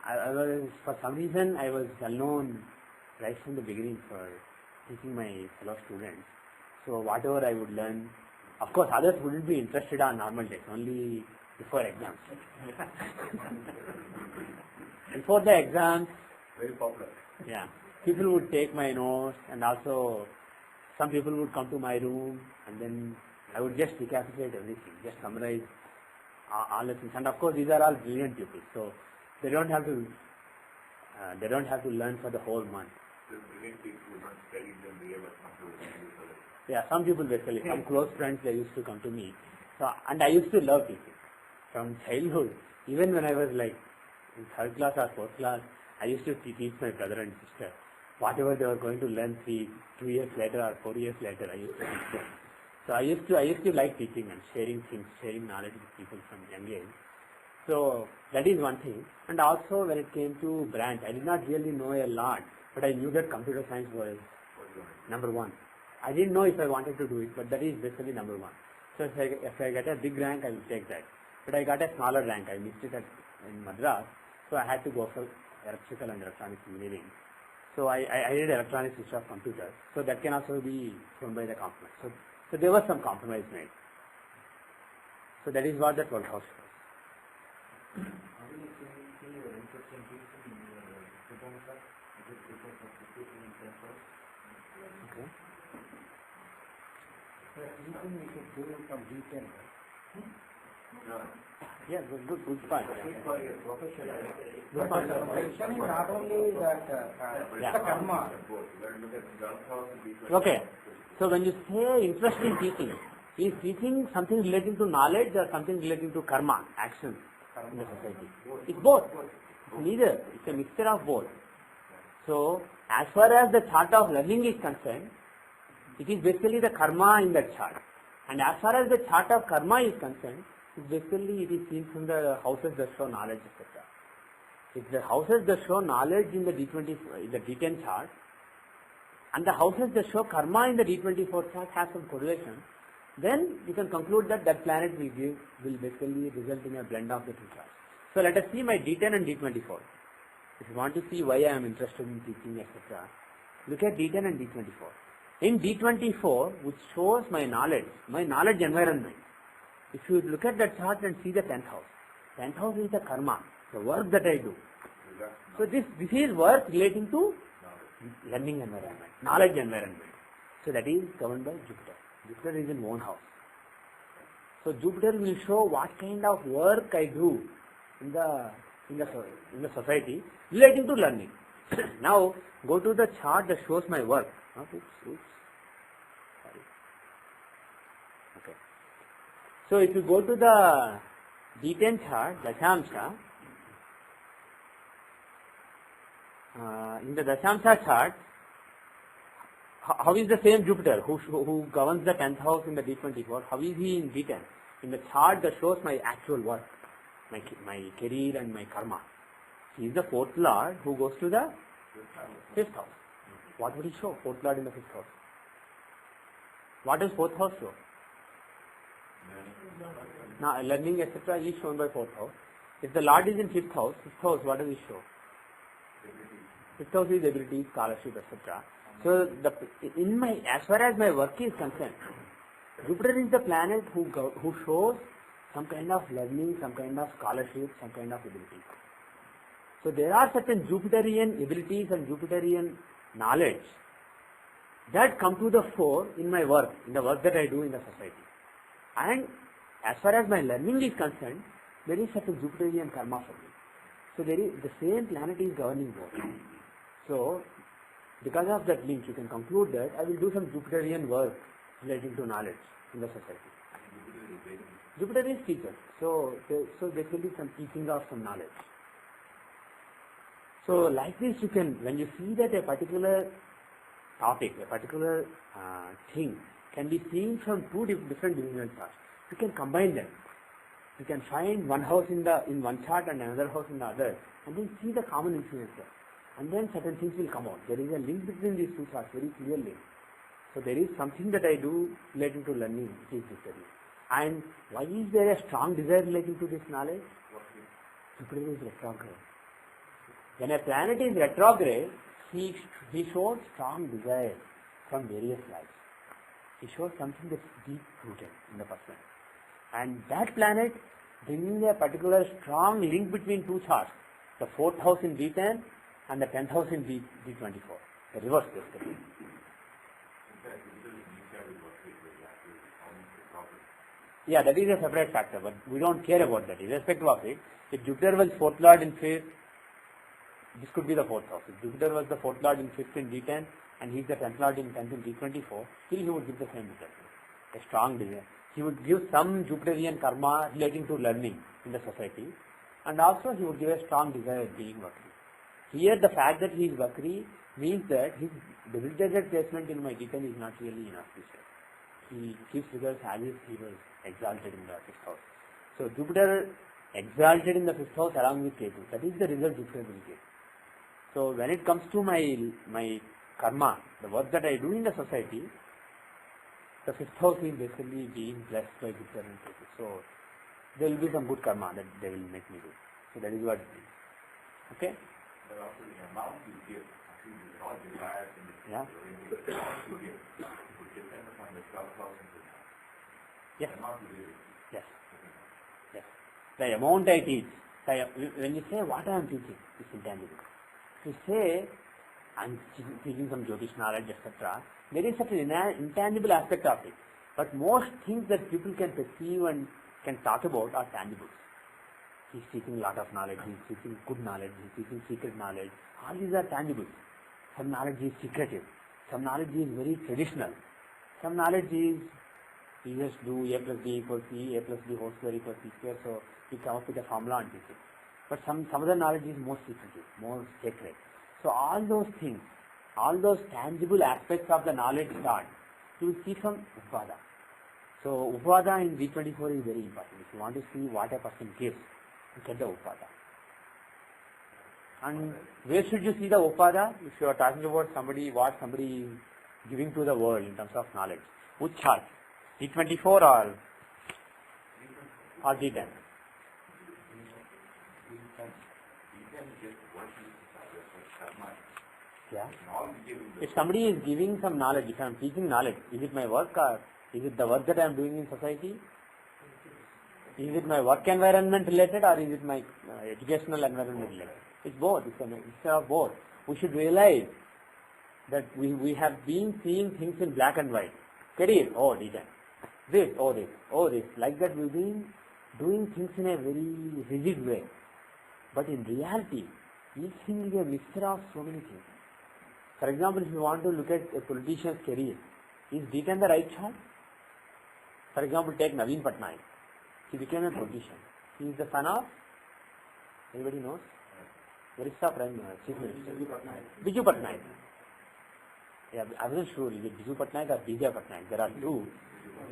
I was, for some reason, I was well known right from the beginning for teaching my fellow students. So whatever I would learn, of course others wouldn't be interested on normal days, only before exams. Before the exams, Very popular. yeah, people would take my notes, and also some people would come to my room, and then I would just recapitulate everything, just summarize all the things. And of course, these are all brilliant people, so they don't have to learn for the whole month. the brilliant people who don't study them, they ever come to the Yeah, some people basically, some close friends, they used to come to me. So, and I used to love teaching from childhood. Even when I was like in 3rd class or 4th class, I used to teach my brother and sister. Whatever they were going to learn 2 years later or 4 years later, I used to teach them. So I used to like teaching and sharing things, sharing knowledge with people from young age. So that is one thing. And also when it came to branch, I did not really know a lot, but I knew that computer science was number one. I didn't know if I wanted to do it, but that is basically number one. So if I get a big rank, I will take that. But I got a smaller rank. I missed it in Madras, so I had to go for electrical and electronics engineering. So I did electronics instead of computers. So that can also be shown by the compromise. So there was some compromise made. So that is what the 12th house was. How do you see your interest in teaching in your student class? Is it because of the teaching in that house? Okay. So anything we should do from detail, Yeah, good point. good for your profession. Good for your profession, not only that, Yeah. the karma. Okay. So when you say interest in teaching, is teaching something relating to knowledge or something relating to karma, action in the society? It's both. It's neither. It's a mixture of both. So as far as the chart of learning is concerned, it is basically the karma in that chart. And as far as the chart of karma is concerned, basically it is seen from the houses that show knowledge, etc. If the houses that show knowledge in the D10 chart, and the houses that show karma in the D24 chart have some correlation, then you can conclude that that planet will basically result in a blend of the two charts. So let us see my D10 and D24. If you want to see why I am interested in teaching, etc., look at D10 and D24. In D24, which shows my knowledge environment, if you look at that chart and see the 10th house is the karma, the work that I do. So this is work relating to learning environment, knowledge environment. So that is governed by Jupiter. Jupiter is in own house. So Jupiter will show what kind of work I do in the society relating to learning. Now go to the chart that shows my work. Sorry. Okay. So if you go to the D10 chart, Dashamsha, in the Dashamsha chart, how is the same Jupiter who governs the 10th house in the D24? How is he in D10? In the chart that shows my actual work, my career and my karma. He is the 4th lord who goes to the 5th house. What would he show? 4th lord in the 5th house. What does 4th house show? Now learning etc. is shown by 4th house. If the lord is in 5th house, what does he show? 5th house is ability, scholarship, etc. So as far as my work is concerned, Jupiter is the planet who shows some kind of learning, some kind of scholarship, some kind of ability. So there are certain Jupiterian abilities and Jupiterian knowledge that come to the fore in my work, in the work that I do in the society. And as far as my learning is concerned, there is such a Jupiterian karma for me. So there is, the same planet is governing both. So because of that link, you can conclude that I will do some Jupiterian work relating to knowledge in the society. Jupiter is teacher. So there will be some teaching of some knowledge. So like this, you can, when you see that a particular topic, a particular thing can be seen from two different dimensional charts, you can combine them. You can find one house in one chart and another house in the other, and then see the common influence there. And then certain things will come out. There is a link between these two charts very clearly. So there is something that I do relating to learning, which is Jupiter. And why is there a strong desire relating to this knowledge? Jupiter is retrograde. When a planet is retrograde, he shows strong desire from various lives. He shows something that's deep rooted in the person. And that planet bringing a particular strong link between two charts, the 4th house in D10 and the 10th house in D24. The reverse basically. Yeah, that is a separate factor, but we don't care about that. Irrespective of it, if Jupiter was 4th Lord in 5th, this could be the 4th house. If Jupiter was the 4th Lord in 5th in D10 and he is the 10th Lord in 10th in D24, still he would give the same result. A strong desire. He would give some Jupiterian karma relating to learning in the society, and also he would give a strong desire of being Vakri. Here the fact that he is Vakri means that his debilitated placement in my D10 is not really enough. He gives results as if he was exalted in the 5th house. So Jupiter exalted in the 5th house along with Ketu. That is the result Jupiter will give. So when it comes to my karma, the work that I do in the society, the 5th house is basically being blessed by Jupiter and Ketu. So there will be some good karma that they will make me do. So that is what it is. Okay? But also the amount you give, I think it's all desired in the Yeah. the amount you give would depend upon the 12th house and the Yes. amount you give. Yes. Yes. The amount I teach, when you say what I am teaching, it's intangible. If you say I am teaching some Jyotish knowledge, etc., there is such an intangible aspect of it. But most things that people can perceive and can talk about are tangible. He is teaching a lot of knowledge, he is teaching good knowledge, he is teaching secret knowledge. All these are tangible. Some knowledge is secretive. Some knowledge is very traditional. Some knowledge is you just do A plus B equals C, A plus B whole square equals C square, so you come up with a formula and teach it. But some other knowledge is more secretive, more sacred. So all those things, all those tangible aspects of the knowledge start, you will see from Upada. So Upada in D24 is very important. If you want to see what a person gives, you get the Upada. And where should you see the Upada? If you are talking about somebody, what somebody is giving to the world in terms of knowledge. Which chart? D24 or D10? Yeah. If somebody is giving some knowledge, if I am teaching knowledge, is it my work or is it the work that I am doing in society? Is it my work environment related or is it my educational environment related? It's both. It's a mixture of both. We should realize that we have been seeing things in black and white. Career, oh, D10. This, oh, this, oh, this. Like that we've been doing things in a very rigid way. But in reality, each thing is a mixture of so many things. For example, if you want to look at a politician's career, is D10 the right chart? For example, take Naveen Patnaik. He became a politician. He is the son of, anybody knows? Where is the Prime Chief Minister? Biju Patnaik. Yeah, I wasn't sure, is it Biju Patnaik or Bijay Patnaik? There are two.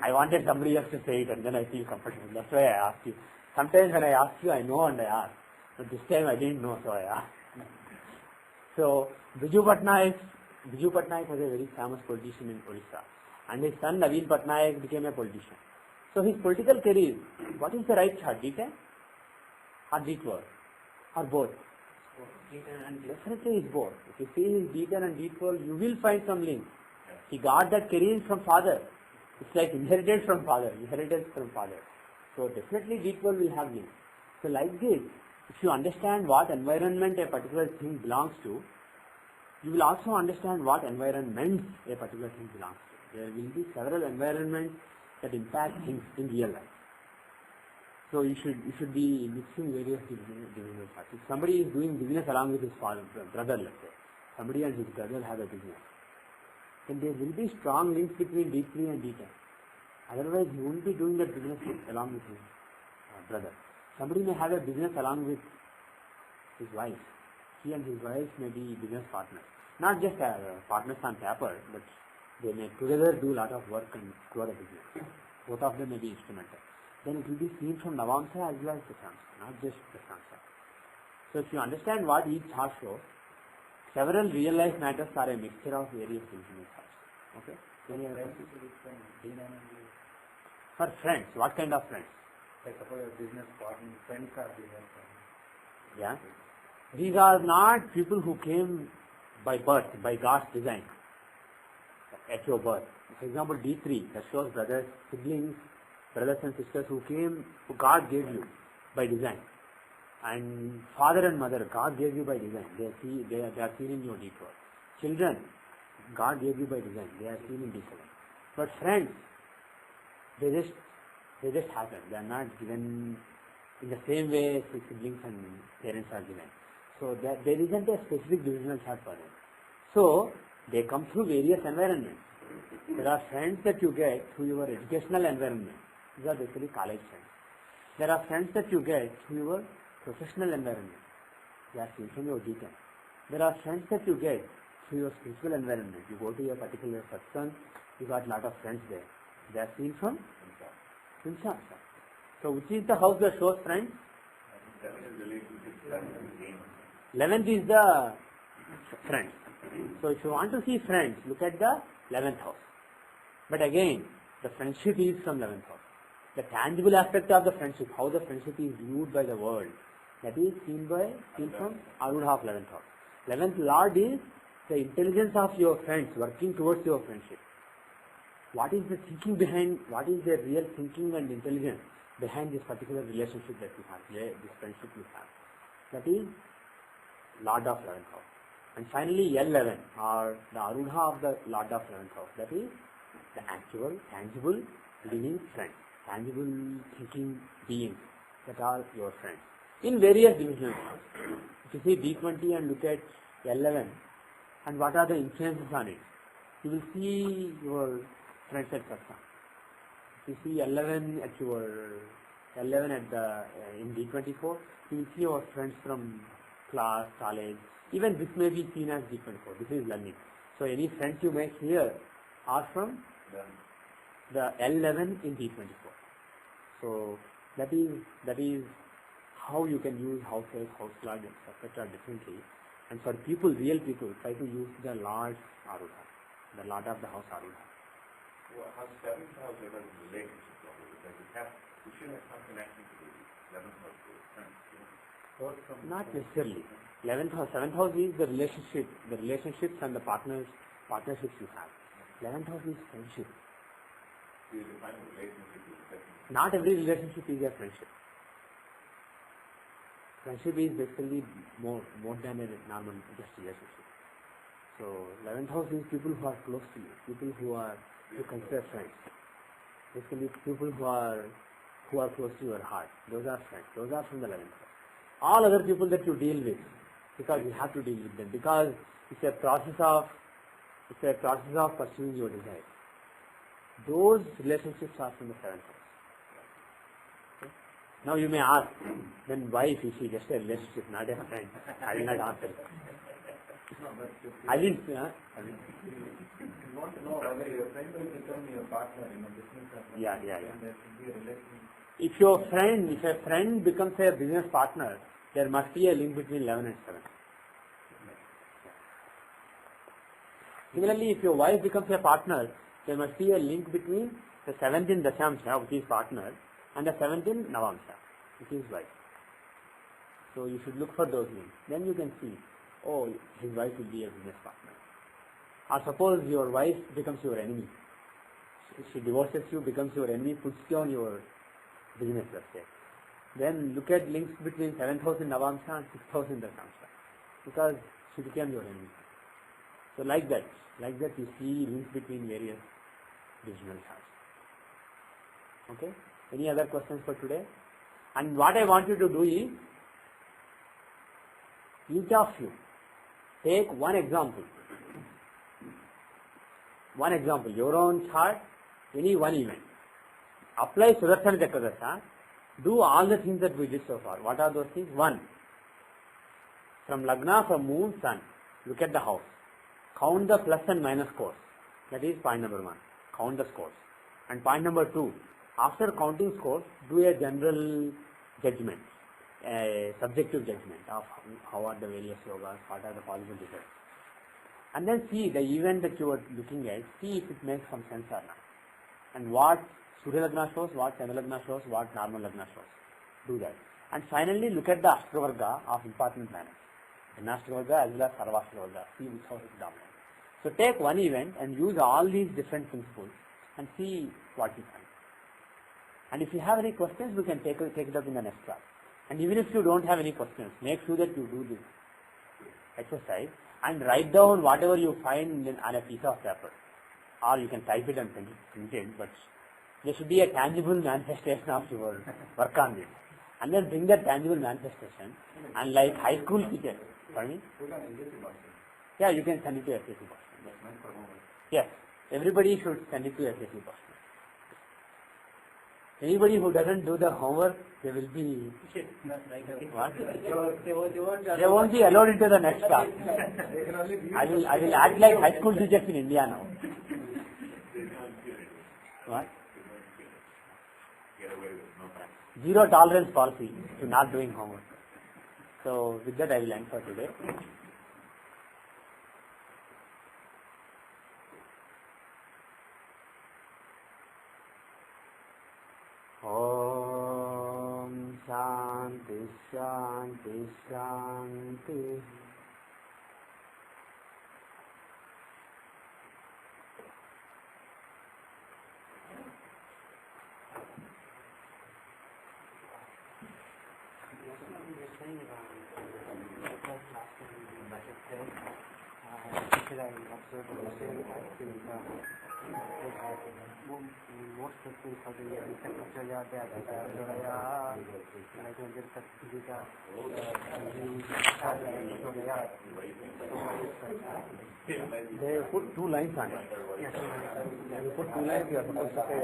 I wanted somebody else to say it and then I feel comfortable. That's why I asked you. Sometimes when I ask you, I know and I ask. But this time I didn't know, so I asked. So, Biju Patnaik was a very famous politician in Orissa. And his son Naveen Patnaik became a politician. So his political career, what is the right chart? D10 or D12 or both? Definitely it's both. If you see his D10 and D12, you will find some link. He got that career from father. It's like inherited from father. So definitely D12 will have link. So like this, if you understand what environment a particular thing belongs to, you will also understand what environment a particular thing belongs to. There will be several environments that impact things in real life. So you should be mixing various divisional parts. If somebody is doing business along with his father, brother, let's say, somebody and his brother have a business, then there will be strong links between D3 and D10. Otherwise, he won't be doing that business along with his brother. Somebody may have a business along with his wife. He and his wife may be business partners. Not just partners on paper, but they may together do a lot of work and grow a business. Both of them may be instrumental. Then it will be seen from Navamsa as well as Dashamsa, not just Dashamsa. So if you understand what each chart shows, several real life matters are a mixture of various divisional charts. Okay? For friends, what kind of friends? Like suppose a business partner, friends are business partners. Yeah. These are not people who came by birth, by God's design, at your birth. For example, D3, that shows brothers, siblings, brothers and sisters who God gave you by design. And father and mother, God gave you by design. They are seen in your D4. Children, God gave you by design. They are seen in D7. But friends, they just happen. They are not given in the same way siblings and parents are given. So there isn't a specific divisional chart for them. So they come through various environments. There are friends that you get through your educational environment. These are basically college friends. There are friends that you get through your professional environment. They are seen from your D10. There are friends that you get through your spiritual environment. You go to a particular satsang, you got a lot of friends there. They are seen from Simsha. So which is the house that shows friends? 11th is the friends. So if you want to see friends, look at the 11th house. But again, the friendship is from 11th house. The tangible aspect of the friendship, how the friendship is viewed by the world, that is seen from Arudha of 11th house. 11th Lord is the intelligence of your friends working towards your friendship. What is the thinking behind, what is the real thinking and intelligence behind this particular relationship that you have, this friendship you have. That is Lord of 11th house. And finally L11 or the Arudha of the Lord of 11th house. That is the actual, tangible, living friends, tangible thinking beings that are your friends. In various divisional charts. If you see D20 and look at L11 and what are the influences on it, you will see your friends at Satsang. If you see L11 at in D24, you will see your friends from class, college. Even this may be seen as D24. This is learning. So any friends you make here are from the L11 in D24. So that is how you can use houses, house lord, etc. differently. And for people, real people, try to use the Lord Arudha, the Lord of the house Arudha. Well, how 7th house is a relationship problem, because we should have some connection to the 11th house with friends. Not necessarily. 11th house, 7th house is the relationships and the partnerships you have. 11th house is friendship. So you define a relationship as a friendship. Not every relationship is a friendship. Friendship is basically more than a normal just relationship. So 11th house is people who are close to you, people who consider friends. Basically people who are close to your heart. Those are friends. Those are from the 11th house. All other people that you deal with, because you have to deal with them, because it's a process of pursuing your desire. Those relationships are from the 7th house. Okay? Now you may ask, then wife is she just a relationship, not a friend? I will not answer. I didn't. You want to know whether your friend will become your partner in a business or Yeah. there should be a relationship. If a friend becomes a business partner, there must be a link between 11 and 7. Similarly, if your wife becomes a partner, there must be a link between the 7th in Dashamsa, which is partner, and the 7th in Navamsa, which is wife. So you should look for those links. Then you can see, oh, his wife will be a business partner. Or suppose your wife becomes your enemy. She divorces you, becomes your enemy, puts you on your business, let's say. Then look at links between 7th house in Navamsa and 6th house in Dashamsa. Because she became your enemy. So like that you see links between various regional charts. Okay? Any other questions for today? And what I want you to do is, each of you take one example, your own chart, any one event. Apply Sudarshan Chakradasha, do all the things that we did so far. What are those things? One, from Lagna, from moon, sun, look at the house. Count the plus and minus scores. That is point number 1. Count the scores. And point number 2, after counting scores, do a general judgment, a subjective judgment of how are the various yogas, what are the possible results. And then see the event that you are looking at, see if it makes some sense or not. And what Surya Lagna shows, what Chandra Lagna shows, what normal Lagna shows. Do that. And finally look at the Ashtravarga of important planets. Ashtravarga as well as Sarvashtravarga. See which house is dominant. So take one event and use all these different principles and see what you find. And if you have any questions, we can take it up in the next class. And even if you don't have any questions, make sure that you do this exercise and write down whatever you find on a piece of paper. Or you can type it and print it, but there should be a tangible manifestation of your work on this. And then bring that tangible manifestation and like high school teacher. Pardon me? Yeah, you can send it to SSC Boston. Yes, everybody should send it to SSC Boston. Anybody who doesn't do the homework, they will be what? They won't be allowed into the next class. I will act like high school teachers in India now. What? Zero tolerance policy to not doing homework. So with that I will end for today. Om Shanti Shanti Shanti. Most people for the year, they put 2 lines on it. Yes. You put 2 lines, you are supposed to say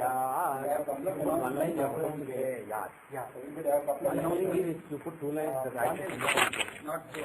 one line you are supposed to say yaad. Yeah. One only is you put 2 lines, the right. Not so,